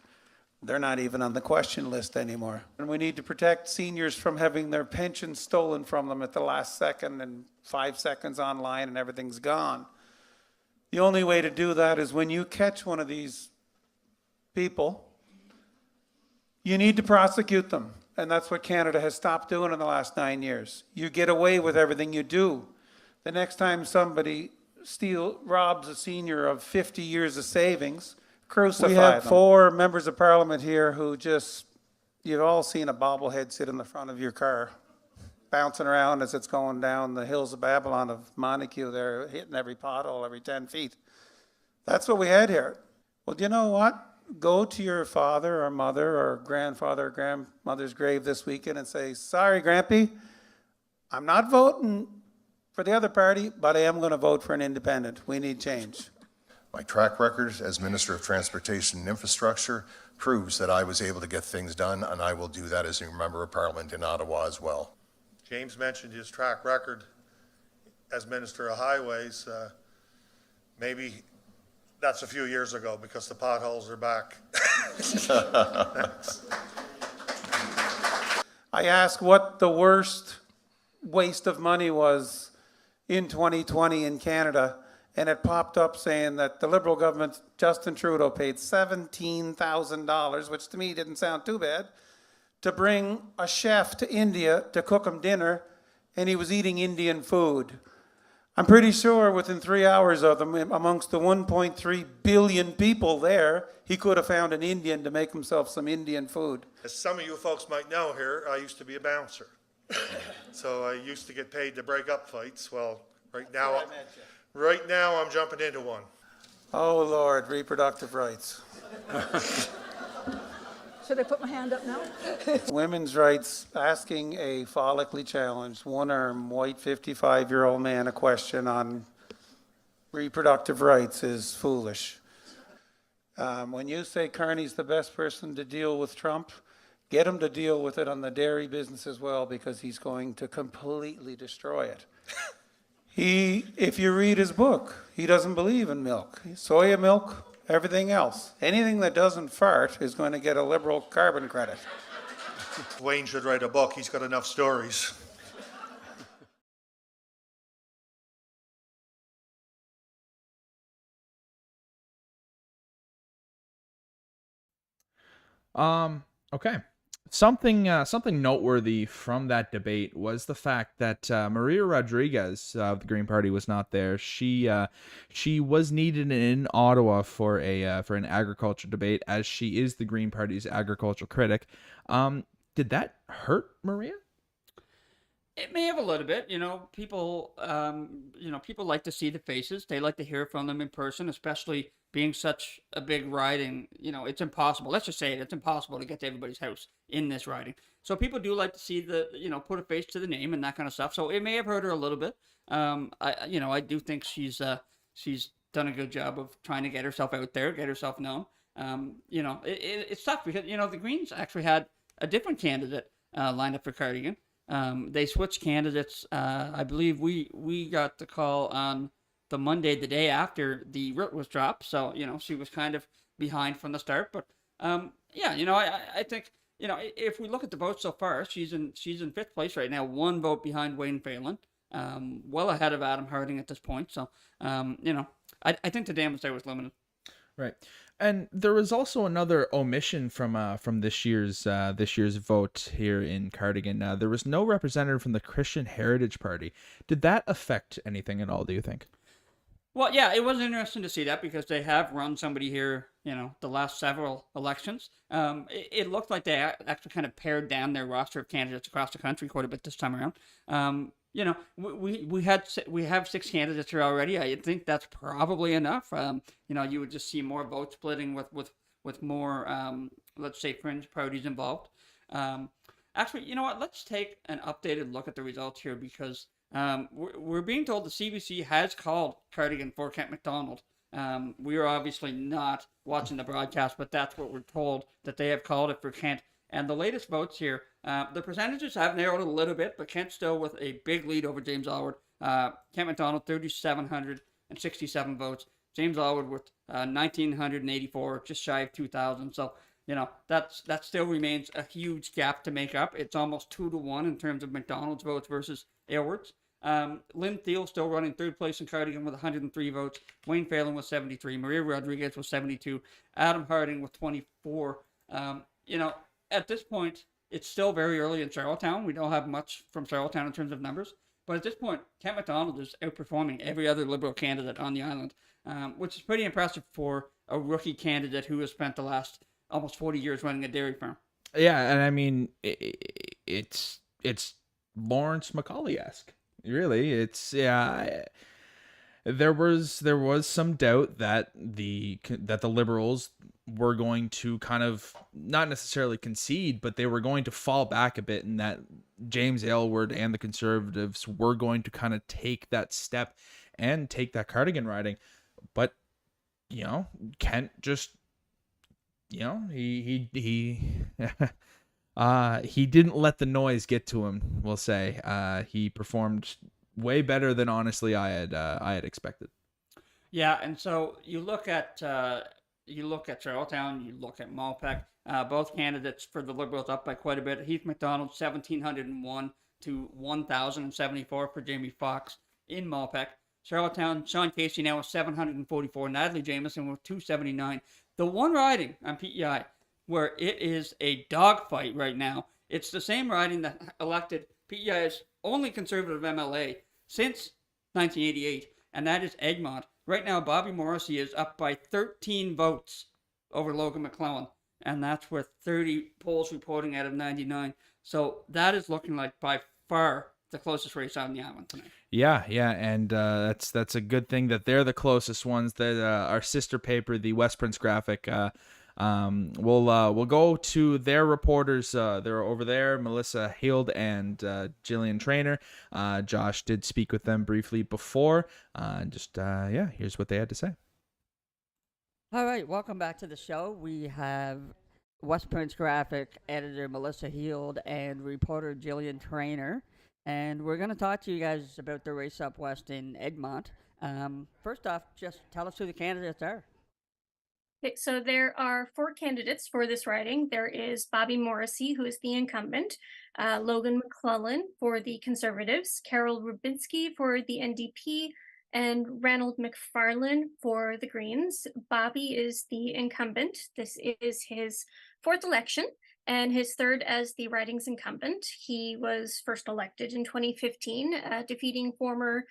They're not even on the question list anymore. And we need to protect seniors from having their pension stolen from them at the last second and 5 seconds online and everything's gone. The only way to do that is when you catch one of these people, you need to prosecute them. And that's what Canada has stopped doing in the last 9 years. You get away with everything you do. The next time somebody robs a senior of 50 years of savings, crucify them. We have 4 members of parliament here who you've all seen a bobblehead sit in the front of your car, bouncing around as it's going down the hills of Babylon of Montague there, hitting every pothole every 10 feet. That's what we had here. Well, do you know what? Go to your father or mother or grandfather or grandmother's grave this weekend and say, sorry, Grampy, I'm not voting for the other party, but I am going to vote for an independent. We need change. My track record as Minister of Transportation and Infrastructure proves that I was able to get things done, and I will do that as a member of Parliament in Ottawa as well. James mentioned his track record as Minister of Highways. Maybe that's a few years ago because the potholes are back. I asked what the worst waste of money was in 2020 in Canada, and it popped up saying that the Liberal government, Justin Trudeau, paid $17,000, which to me didn't sound too bad, to bring a chef to India to cook him dinner, and he was eating Indian food. I'm pretty sure within 3 hours of them, amongst the 1.3 billion people there, he could have found an Indian to make himself some Indian food. As some of you folks might know here, I used to be a bouncer. So I used to get paid to break up fights. Well, right now I'm jumping into one. Oh Lord, reproductive rights. Should I put my hand up now? Women's rights, asking a follically challenged, one-arm, white 55-year-old man a question on reproductive rights is foolish. When you say Carney's the best person to deal with Trump, get him to deal with it on the dairy business as well, because he's going to completely destroy it. If you read his book, he doesn't believe in milk. Soya milk, everything else. Anything that doesn't fart is going to get a liberal carbon credit. Wayne should write a book. He's got enough stories. Okay. Something noteworthy from that debate was the fact that Maria Rodriguez of the Green Party was not there. She was needed in Ottawa for an agriculture debate, as she is the Green Party's agricultural critic. Did that hurt Maria? It may have a little bit, people like to see the faces. They like to hear from them in person, especially being such a big riding. It's impossible. Let's just say it's impossible to get to everybody's house in this riding. So people do like to see put a face to the name and that kind of stuff. So it may have hurt her a little bit. I do think she's done a good job of trying to get herself out there, get herself known. It's tough because, the Greens actually had a different candidate lined up for Cardigan. They switched candidates. I believe we got the call on the Monday, the day after the root was dropped. So, she was kind of behind from the start. But, I think, if we look at the votes so far, she's in fifth place right now, one vote behind Wayne Phelan, well ahead of Adam Harding at this point. So, I think the damage there was limited. Right. And there was also another omission from this year's vote here in Cardigan. There was no representative from the Christian Heritage Party. Did that affect anything at all, do you think? Well, yeah, it was interesting to see that because they have run somebody here, the last several elections. It looked like they actually kind of pared down their roster of candidates across the country quite a bit this time around. We have 6 candidates here already. I think that's probably enough. You would just see more vote splitting with more, let's say, fringe parties involved. Actually, you know what? Let's take an updated look at the results here because we're being told the CBC has called Cardigan for Kent MacDonald. We are obviously not watching the broadcast, but that's what we're told, that they have called it for Kent. And the latest votes here, the percentages have narrowed a little bit, but Kent still with a big lead over James Allward. Kent MacDonald, 3,767 votes. James Allward with 1,984, just shy of 2,000. So, that still remains a huge gap to make up. It's almost 2-1 in terms of MacDonald's votes versus Aylward's. Lynn Thiel still running third place in Cardigan with 103 votes. Wayne Phelan with 73. Maria Rodriguez with 72. Adam Harding with 24. At this point, it's still very early in Charlottetown. We don't have much from Charlottetown in terms of numbers. But at this point, Kent MacDonald is outperforming every other Liberal candidate on the island, which is pretty impressive for a rookie candidate who has spent the last almost 40 years running a dairy farm. Yeah, and I mean, it's Lawrence MacAulay-esque. Really, it's There was some doubt that the Liberals were going to kind of not necessarily concede, but they were going to fall back a bit, and that James Aylward and the Conservatives were going to kind of take that step and take that Cardigan riding. But Kent just he he didn't let the noise get to him, we'll say. He performed way better than honestly I had expected. Yeah, and so you look at Charlottetown, you look at Malpeque. Both candidates for the Liberals up by quite a bit. Heath MacDonald 1,701 to 1,074 for Jamie Foxx in Malpeque. Charlottetown, Sean Casey now with 744. Natalie Jameson with 279. The one riding on PEI where it is a dogfight right now. It's the same riding that elected PEI's only conservative MLA since 1988, and that is Eggmont. Right now, Bobby Morrissey is up by 13 votes over Logan McClellan, and that's with 30 polls reporting out of 99. So that is looking like by far the closest race on the island tonight. Yeah, and that's a good thing that they're the closest ones. That our sister paper, the West Prince Graphic, we'll go to their reporters. They're over there, Melissa Hield and Jillian Trainer. Josh did speak with them briefly before. Here's what they had to say. All right, welcome back to the show. We have West Prince Graphic editor Melissa Hield and reporter Jillian Trainer. And we're going to talk to you guys about the race up west in Eggmont. First off, just tell us who the candidates are. Okay, so there are 4 candidates for this riding. There is Bobby Morrissey, who is the incumbent, Logan McClellan for the Conservatives, Carol Rubinski for the NDP, and Ranald McFarlane for the Greens. Bobby is the incumbent. This is his 4th election and his 3rd as the riding's incumbent. He was first elected in 2015, defeating former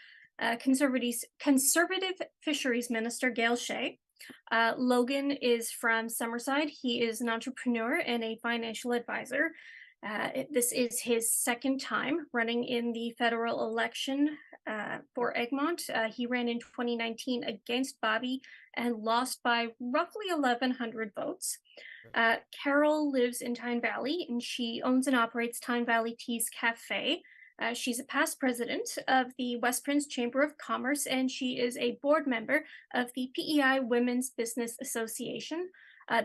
conservative fisheries minister Gail Shea. Logan is from Summerside. He is an entrepreneur and a financial advisor. This is his 2nd time running in the federal election for Eggmont. He ran in 2019 against Bobby and lost by roughly 1,100 votes. Carol lives in Tyne Valley, and she owns and operates Tyne Valley Tea's Cafe. She's a past president of the West Prince Chamber of Commerce, and she is a board member of the PEI Women's Business Association.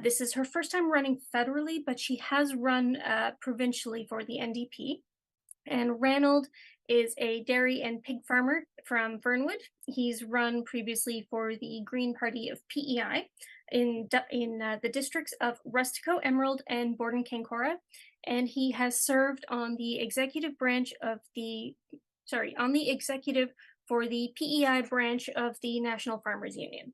This is her first time running federally, but she has run provincially for the NDP. And Ranald is a dairy and pig farmer from Fernwood. He's run previously for the Green Party of PEI in the districts of Rustico, Emerald, and Borden Kankora. And he has served on the executive for the PEI branch of the National Farmers Union.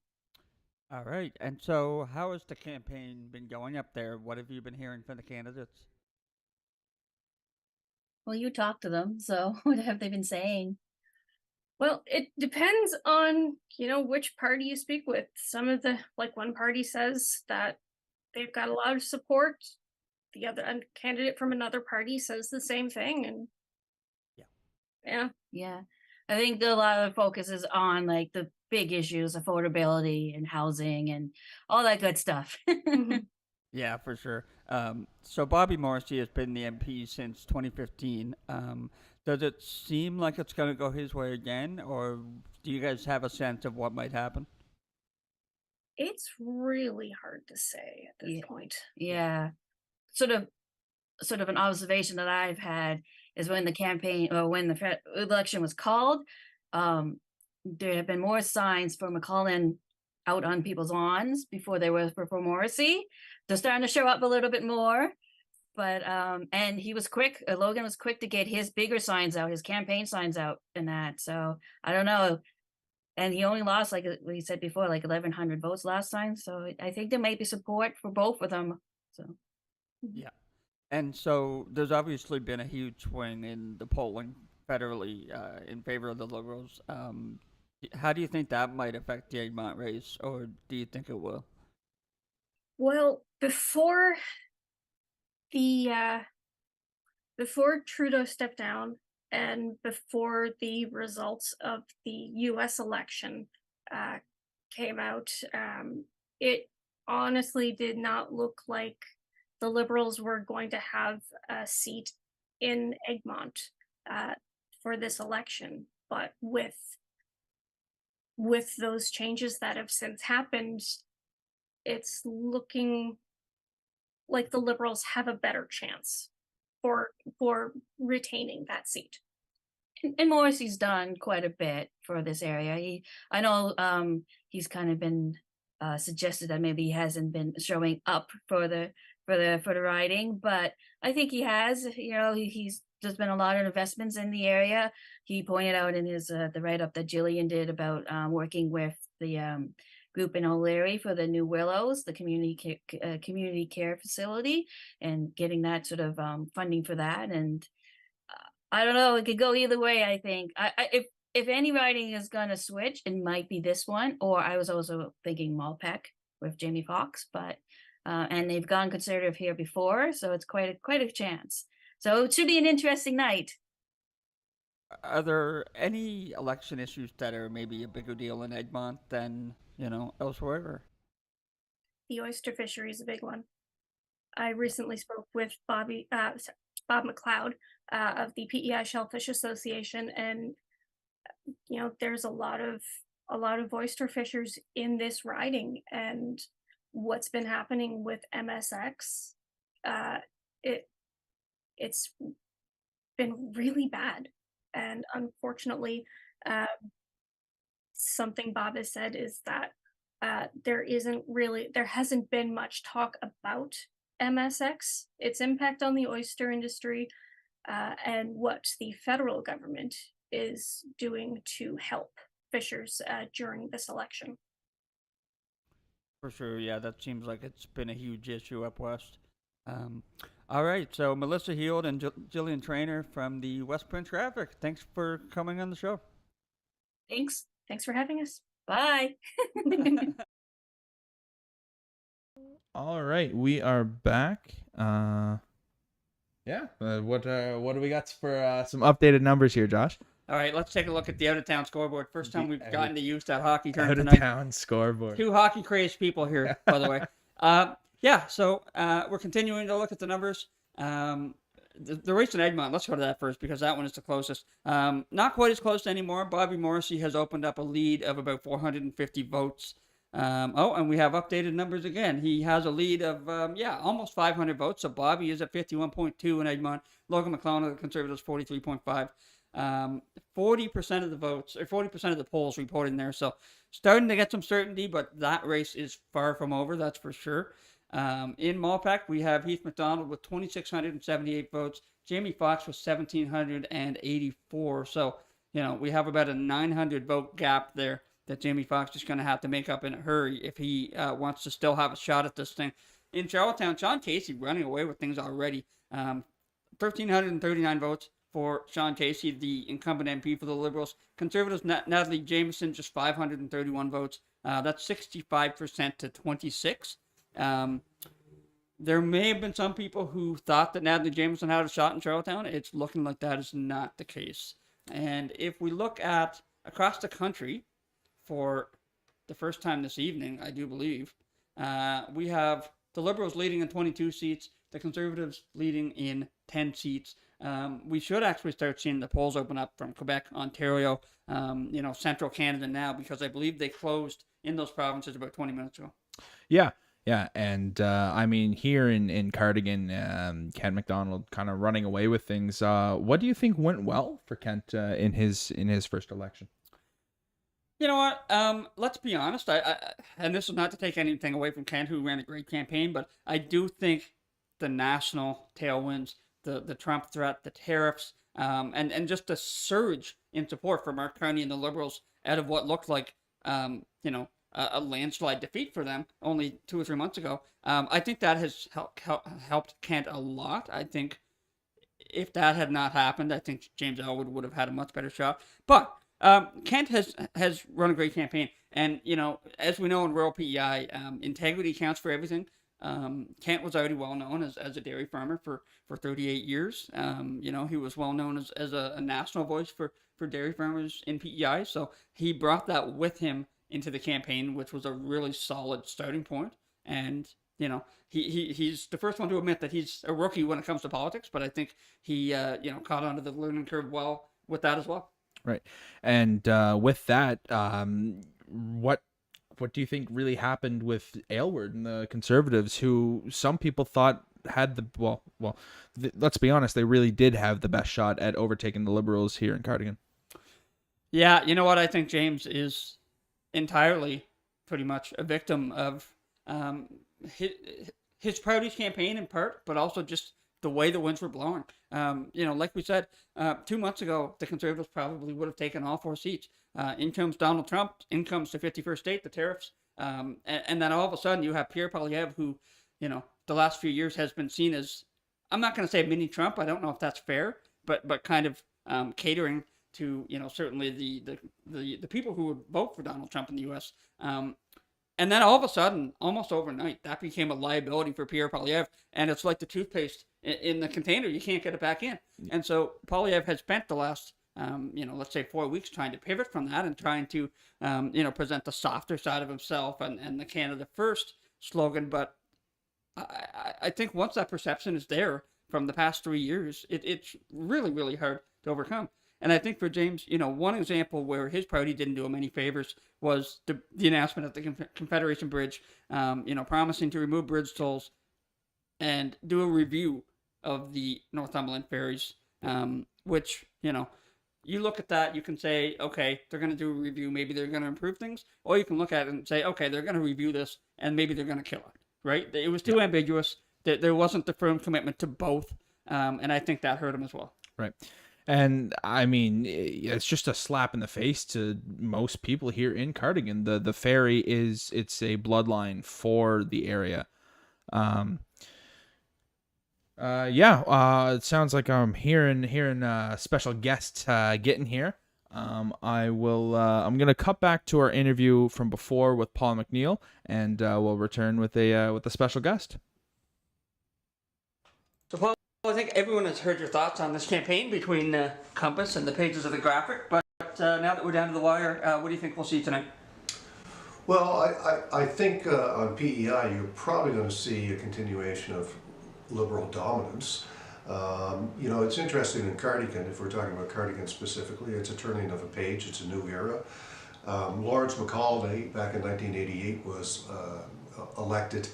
All right, and so how has the campaign been going up there? What have you been hearing from the candidates? Well, you talked to them, so what have they been saying? Well, it depends on, which party you speak with. Some of one party says that they've got a lot of support. The other candidate from another party says the same thing. And Yeah. I think a lot of the focus is on the big issues, affordability and housing and all that good stuff. Yeah, for sure. So Bobby Morrissey has been the MP since 2015. Does it seem like it's going to go his way again, or do you guys have a sense of what might happen? It's really hard to say at this point. Yeah. Sort of an observation that I've had is when the election was called, there have been more signs for McClellan out on people's lawns before there was for Morrissey. They're starting to show up a little bit more, but and he was quick. Logan was quick to get his bigger signs out, his campaign signs out, and that. So I don't know. And he only lost, like we said before, 1,100 votes last time. So I think there might be support for both of them. So. Yeah. And so there's obviously been a huge swing in the polling federally in favor of the Liberals. How do you think that might affect the Eggmont race, or do you think it will? Well, before Trudeau stepped down and before the results of the U.S. election came out, it honestly did not look like the Liberals were going to have a seat in Eggmont for this election. But with those changes that have since happened, it's looking like the Liberals have a better chance for retaining that seat. And Morrissey's done quite a bit for this area. I know he's kind of been suggested that maybe he hasn't been showing up for the riding, but I think he has. There's been a lot of investments in the area. He pointed out in his the write-up that Jillian did about working with the group in O'Leary for the New Willows, the community care facility, and getting that sort of funding for that. And I don't know. It could go either way. I think. If any riding is gonna switch, it might be this one. Or I was also thinking Malpeque with Jamie Foxx, but and they've gone conservative here before, so it's quite a chance. So it should be an interesting night. Are there any election issues that are maybe a bigger deal in Eggmont than elsewhere? The oyster fishery is a big one. I recently spoke with Bob McLeod of the PEI Shellfish Association, and there's a lot of oyster fishers in this riding, and what's been happening with MSX, it's been really bad, and unfortunately, something Bob has said is that there hasn't been much talk about MSX, its impact on the oyster industry, and what the federal government is doing to help fishers during this election. For sure, yeah, that seems like it's been a huge issue up west. All right, so Melissa Heald and Jillian Trainer from the West Prince Graphic, thanks for coming on the show. Thanks for having us. Bye. All right, we are back. What do we got for some updated numbers here, Josh? All right, let's take a look at the out-of-town scoreboard. First time we've gotten to use that hockey term tonight. Out-of-town scoreboard. Two hockey-crazed people here, by the way. So we're continuing to look at the numbers. The race in Eggmont, let's go to that first because that one is the closest. Not quite as close anymore. Bobby Morrissey has opened up a lead of about 450 votes. And we have updated numbers again. He has a lead of, almost 500 votes. So Bobby is at 51.2 in Eggmont. Logan McClellan of the Conservatives, 43.5. 40% of the votes, or 40% of the polls reporting there. So starting to get some certainty, but that race is far from over, that's for sure. In Malpeque, we have Heath McDonald with 2,678 votes. Jamie Foxx with 1,784. So, we have about a 900 vote gap there that Jamie Foxx is going to have to make up in a hurry if he wants to still have a shot at this thing. In Charlottetown, Sean Casey running away with things already. 1,339 votes for Sean Casey, the incumbent MP for the Liberals. Conservatives, Natalie Jameson, just 531 votes. That's 65% to 26. There may have been some people who thought that Natalie Jameson had a shot in Charlottetown. It's looking like that is not the case. And if we look at across the country for the first time this evening, I do believe, we have the Liberals leading in 22 seats, the Conservatives leading in 10 seats. We should actually start seeing the polls open up from Quebec, Ontario, central Canada now, because I believe they closed in those provinces about 20 minutes ago. Yeah, and here in Cardigan, Kent McDonald kind of running away with things. What do you think went well for Kent in his first election? You know what? Let's be honest. And this is not to take anything away from Kent, who ran a great campaign, but I do think the national tailwinds, the Trump threat, the tariffs, and just the surge in support for Mark Carney and the Liberals out of what looked like, a landslide defeat for them only 2 or 3 months ago. I think that has helped Kent a lot. I think if that had not happened, I think James Elwood would have had a much better shot. But Kent has run a great campaign, and as we know in rural PEI, integrity counts for everything. Kent was already well known as a dairy farmer for 38 years. He was well known as a national voice for dairy farmers in PEI, so he brought that with him into the campaign, which was a really solid starting point. And he's the first one to admit that he's a rookie when it comes to politics, but I think he caught onto the learning curve well with that as well. Right. And with that, what do you think really happened with Aylward and the Conservatives, who some people thought had let's be honest, they really did have the best shot at overtaking the Liberals here in Cardigan? Yeah, you know what? I think James is entirely pretty much a victim of his party's campaign in part, but also just the way the winds were blowing. Like we said, 2 months ago, the Conservatives probably would have taken all 4 seats. In comes Donald Trump, in comes the 51st state, the tariffs. And then all of a sudden you have Pierre Poilievre, who, the last few years has been seen as, I'm not going to say mini Trump. I don't know if that's fair, but kind of catering to certainly the people who would vote for Donald Trump in the U.S. And then all of a sudden, almost overnight, that became a liability for Pierre Poilievre, and it's like the toothpaste in the container; you can't get it back in. And so Poilievre has spent the last let's say 4 weeks trying to pivot from that and trying to present the softer side of himself and the Canada First slogan. But I think once that perception is there from the past 3 years, it's really, really hard to overcome. And I think for James, one example where his party didn't do him any favors was the announcement at the Confederation Bridge, promising to remove bridge tolls and do a review of the Northumberland ferries, which, you look at that, you can say, okay, they're going to do a review, maybe they're going to improve things, or you can look at it and say, okay, they're going to review this, and maybe they're going to kill it, right? It was too ambiguous. There wasn't the firm commitment to both, and I think that hurt him as well. Right. And I mean, it's just a slap in the face to most people here in Cardigan. The ferry it's a bloodline for the area. It sounds like I'm hearing a special guest getting here. I'm gonna cut back to our interview from before with Paul McNeell, and we'll return with a special guest. So Paul, I think everyone has heard your thoughts on this campaign between Compass and the pages of the Graphic, but now that we're down to the wire, what do you think we'll see tonight? Well, I think on PEI you're probably going to see a continuation of liberal dominance. It's interesting in Cardigan, if we're talking about Cardigan specifically, it's a turning of a page, it's a new era. Lawrence MacAulay back in 1988 was elected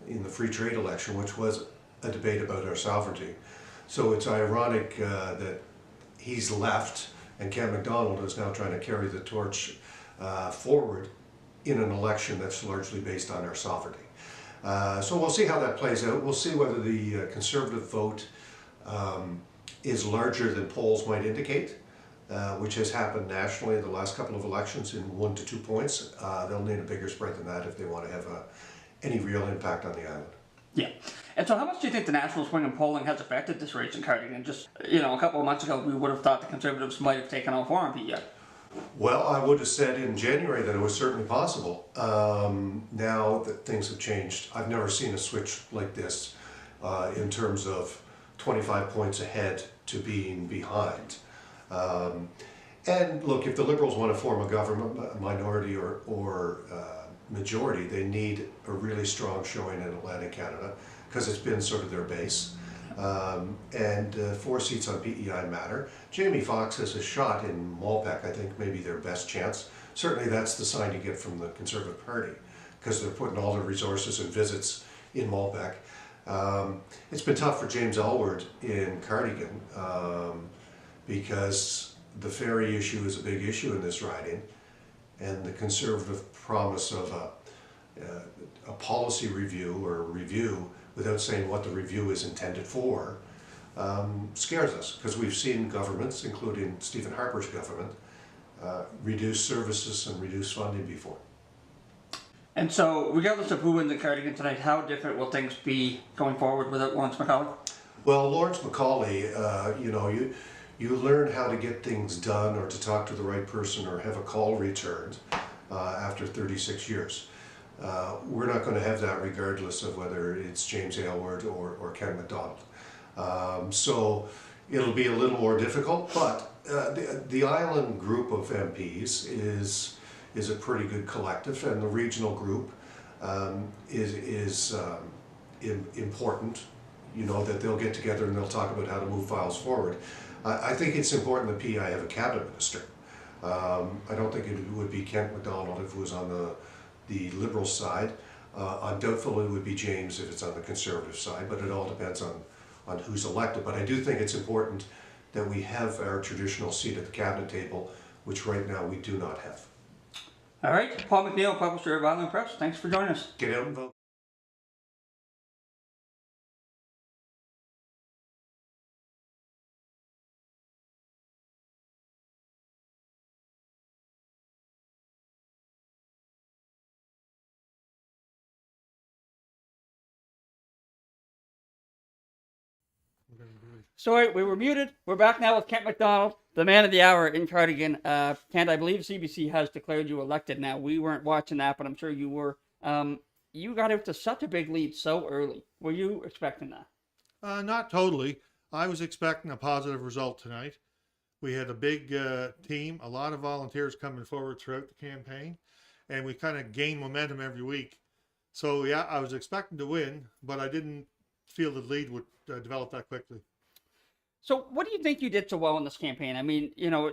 in the free trade election, which was a debate about our sovereignty. So it's ironic that he's left and Ken MacDonald is now trying to carry the torch forward in an election that's largely based on our sovereignty. So we'll see how that plays out. We'll see whether the Conservative vote is larger than polls might indicate, which has happened nationally in the last couple of elections in 1 to 2 points. They'll need a bigger spread than that if they want to have any real impact on the island. Yeah. And so how much do you think the national swing in polling has affected this race in Cardigan? Just, a couple of months ago, we would have thought the Conservatives might have taken all four on PEI. Well, I would have said in January that it was certainly possible. Now that things have changed, I've never seen a switch like this in terms of 25 points ahead to being behind. And look, if the Liberals want to form a government, minority or majority, they need a really strong showing in Atlantic Canada because it's been sort of their base. And 4 seats on PEI matter. Jamie Foxx has a shot in Malpeque, I think maybe their best chance. Certainly that's the sign you get from the Conservative Party because they're putting all their resources and visits in Malpeque. It's been tough for James Elward in Cardigan because the ferry issue is a big issue in this riding, and the Conservative promise of a policy review or a review without saying what the review is intended for scares us because we've seen governments, including Stephen Harper's government, reduce services and reduce funding before. And so, regardless of who wins the Cardigan tonight, how different will things be going forward without Lawrence MacAulay? Well, Lawrence MacAulay, you learn how to get things done or to talk to the right person or have a call returned after 36 years. We're not going to have that regardless of whether it's James Aylward or Ken MacDonald. So it'll be a little more difficult, but the island group of MPs is a pretty good collective, and the regional group is important. That they'll get together and they'll talk about how to move files forward. I think it's important that PEI have a cabinet minister. I don't think it would be Kent MacDonald if it was on the Liberal side. I'm doubtful it would be James if it's on the Conservative side, but it all depends on who's elected. But I do think it's important that we have our traditional seat at the cabinet table, which right now we do not have. All right, Paul McNeell, publisher of Island Press, thanks for joining us. Get out and vote. Sorry, we were muted. We're back now with Kent McDonald, the man of the hour in Cardigan. Kent, I believe CBC has declared you elected now. We weren't watching that, but I'm sure you were. You got out to such a big lead so early. Were you expecting that? Not totally. I was expecting a positive result tonight. We had a big team, a lot of volunteers coming forward throughout the campaign, and we kind of gained momentum every week. So, yeah, I was expecting to win, but I didn't feel the lead would develop that quickly. So what do you think you did so well in this campaign? I mean, you know,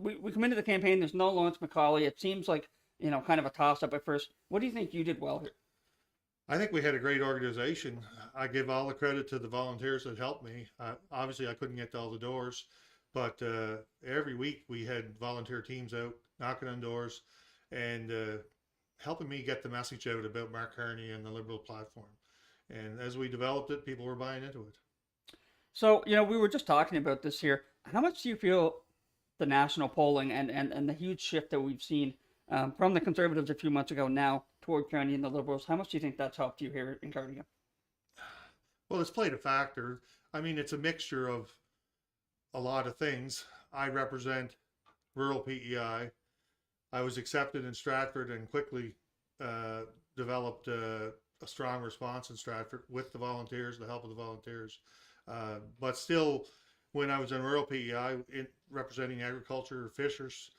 we come into the campaign, there's no Lawrence MacAulay. It seems like, you know, kind of a toss-up at first. What do you think you did well here? I think we had a great organization. I give all the credit to the volunteers that helped me. Obviously, I couldn't get to all the doors, but every week we had volunteer teams out knocking on doors and helping me get the message out about Mark Carney and the Liberal platform. And as we developed it, people were buying into it. So, you know, we were just talking about this here. How much do you feel the national polling and the huge shift that we've seen from the Conservatives a few months ago now toward Carney and the Liberals, how much do you think that's helped you here in Cardigan? Well, it's played a factor. I mean, it's a mixture of a lot of things. I represent rural PEI. I was accepted in Stratford and quickly developed a strong response in Stratford with the volunteers, the help of the volunteers. But still, when I was in rural PEI, representing agriculture, fishers,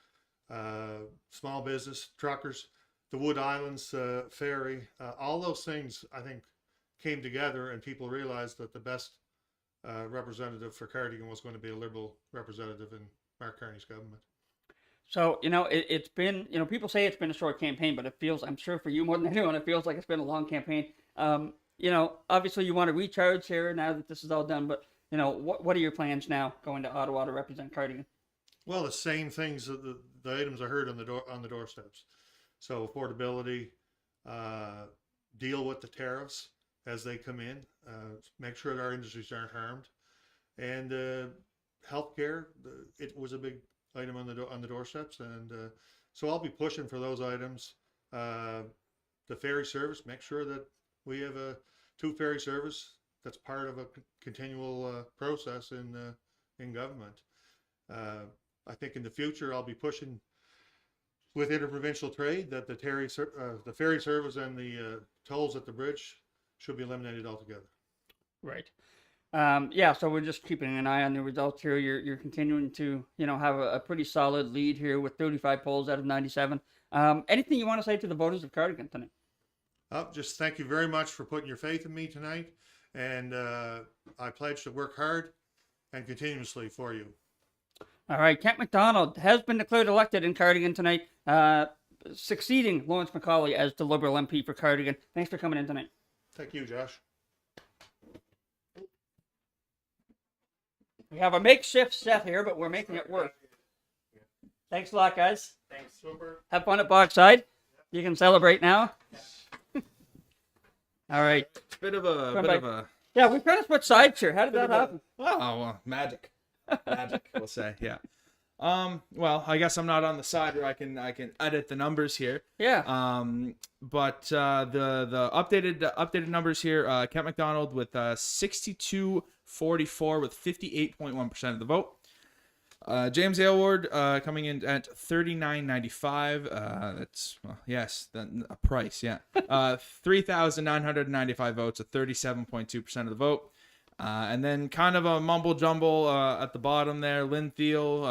small business, truckers, the Wood Islands ferry, all those things, I think, came together and people realized that the best representative for Cardigan was going to be a Liberal representative in Mark Carney's government. So, you know, it's been, you know, people say it's been a short campaign, but it feels, I'm sure for you more than anyone, it feels like it's been a long campaign. You know, obviously you want to recharge here now that this is all done, but, you know, what are your plans now going to Ottawa to represent Cardigan? Well, the same things, the items I heard on the doorsteps. So affordability, deal with the tariffs as they come in, make sure that our industries aren't harmed, and healthcare. It was a big item on the doorsteps, and so I'll be pushing for those items. The ferry service, make sure that we have a 2 ferry service that's part of a continual process in government. I think in the future I'll be pushing with interprovincial trade that the ferry service and the tolls at the bridge should be eliminated altogether. Right. Yeah, so we're just keeping an eye on the results here. You're continuing to, you know, have a pretty solid lead here with 35 polls out of 97. Anything you want to say to the voters of Cardigan tonight? Just thank you very much for putting your faith in me tonight, and I pledge to work hard and continuously for you. All right, Kent McDonald has been declared elected in Cardigan tonight, succeeding Lawrence MacAulay as the Liberal MP for Cardigan. Thanks for coming in tonight. Thank you, Josh. We have a makeshift set here, but we're making it work. Thanks a lot, guys. Thanks. Super. Have fun at Bogside. You can celebrate now. All right. It's a bit of a. Yeah, we've got to switch sides here. How did that happen? Oh, well, magic. Magic, we'll say, yeah. Well, I guess I'm not on the side where I can edit the numbers here. Yeah. But the updated numbers here, Kent McDonald with 6244 with 58.1% of the vote. James Aylward coming in at 39.95. That's, well, yes, a price, yeah. 3,995 votes at 37.2% of the vote. And then kind of a mumble jumble at the bottom there, Lynn Thiele,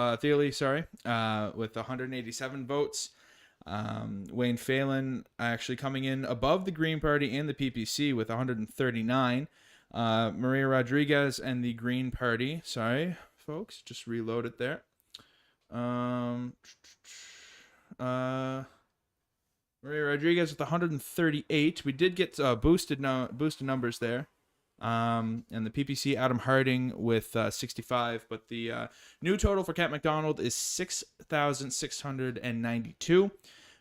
with 187 votes. Wayne Phelan actually coming in above the Green Party and the PPC with 139. Maria Rodriguez and the Green Party, sorry, folks, just reload it there. Maria Rodriguez with 138. We did get boosted numbers there. And the PPC, Adam Harding with 65, but the new total for Kent McDonald is 6,692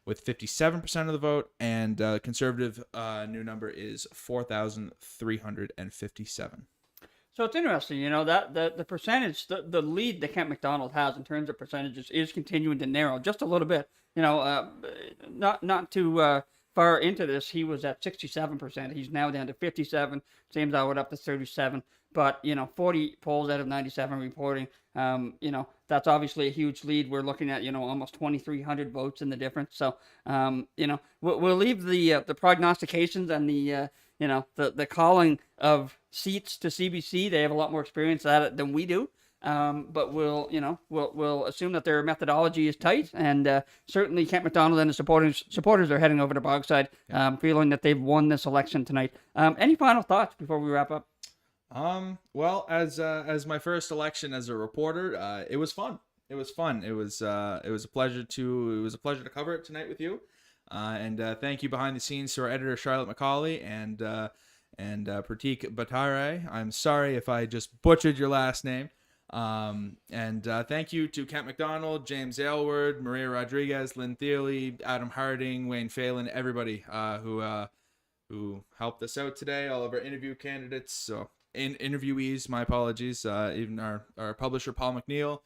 with 57% of the vote, and Conservative new number is 4,357. So it's interesting, you know, that the percentage, the lead that Kent McDonald has in terms of percentages is continuing to narrow just a little bit. You know, not to far into this, he was at 67%. He's now down to 57. James Elwood up to 37. But, 40 polls out of 97 reporting. That's obviously a huge lead. We're looking at, almost 2,300 votes in the difference. So, we'll leave the prognostications and the calling of seats to CBC. They have a lot more experience at it than we do. But we'll assume that their methodology is tight, and certainly Kent MacDonald and his supporters are heading over to Bogside, feeling that they've won this election tonight. Any final thoughts before we wrap up? Well, as my first election as a reporter, it was fun. It was fun. It was a pleasure to cover it tonight with you. And thank you behind the scenes to our editor Charlotte MacAulay and Pratik Bhattacharya. I'm sorry if I just butchered your last name. And thank you to Kent MacDonald, James Aylward, Maria Rodriguez, Lynn Thiele, Adam Harding, Wayne Phelan, everybody who helped us out today. All of our interview candidates, so interviewees, my apologies. Even our publisher Paul McNeell.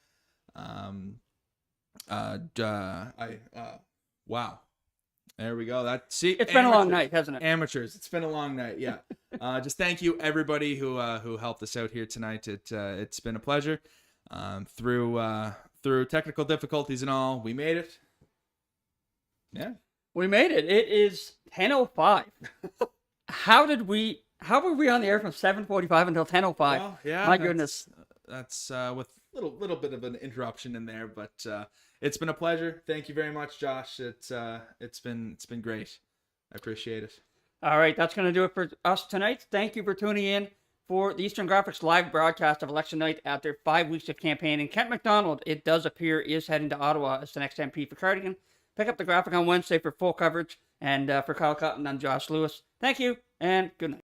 Wow. There we go. It's been a long night, hasn't it? Amateurs. It's been a long night. Yeah. Just thank you everybody who helped us out here tonight. It's been a pleasure. Through technical difficulties and all, we made it. Yeah. We made it. It is 10:05. How were we on the air from 7:45 until 10:05? Well, yeah. My goodness. That's with little bit of an interruption in there, but it's been a pleasure. Thank you very much, Josh. It's been great. I appreciate it. All right, that's going to do it for us tonight. Thank you for tuning in for the Eastern Graphics live broadcast of election night after 5 weeks of campaigning. Kent MacDonald, it does appear, is heading to Ottawa as the next MP for Cardigan. Pick up the graphic on Wednesday for full coverage, and for Kyle Cotton, I'm Josh Lewis. Thank you, and good night.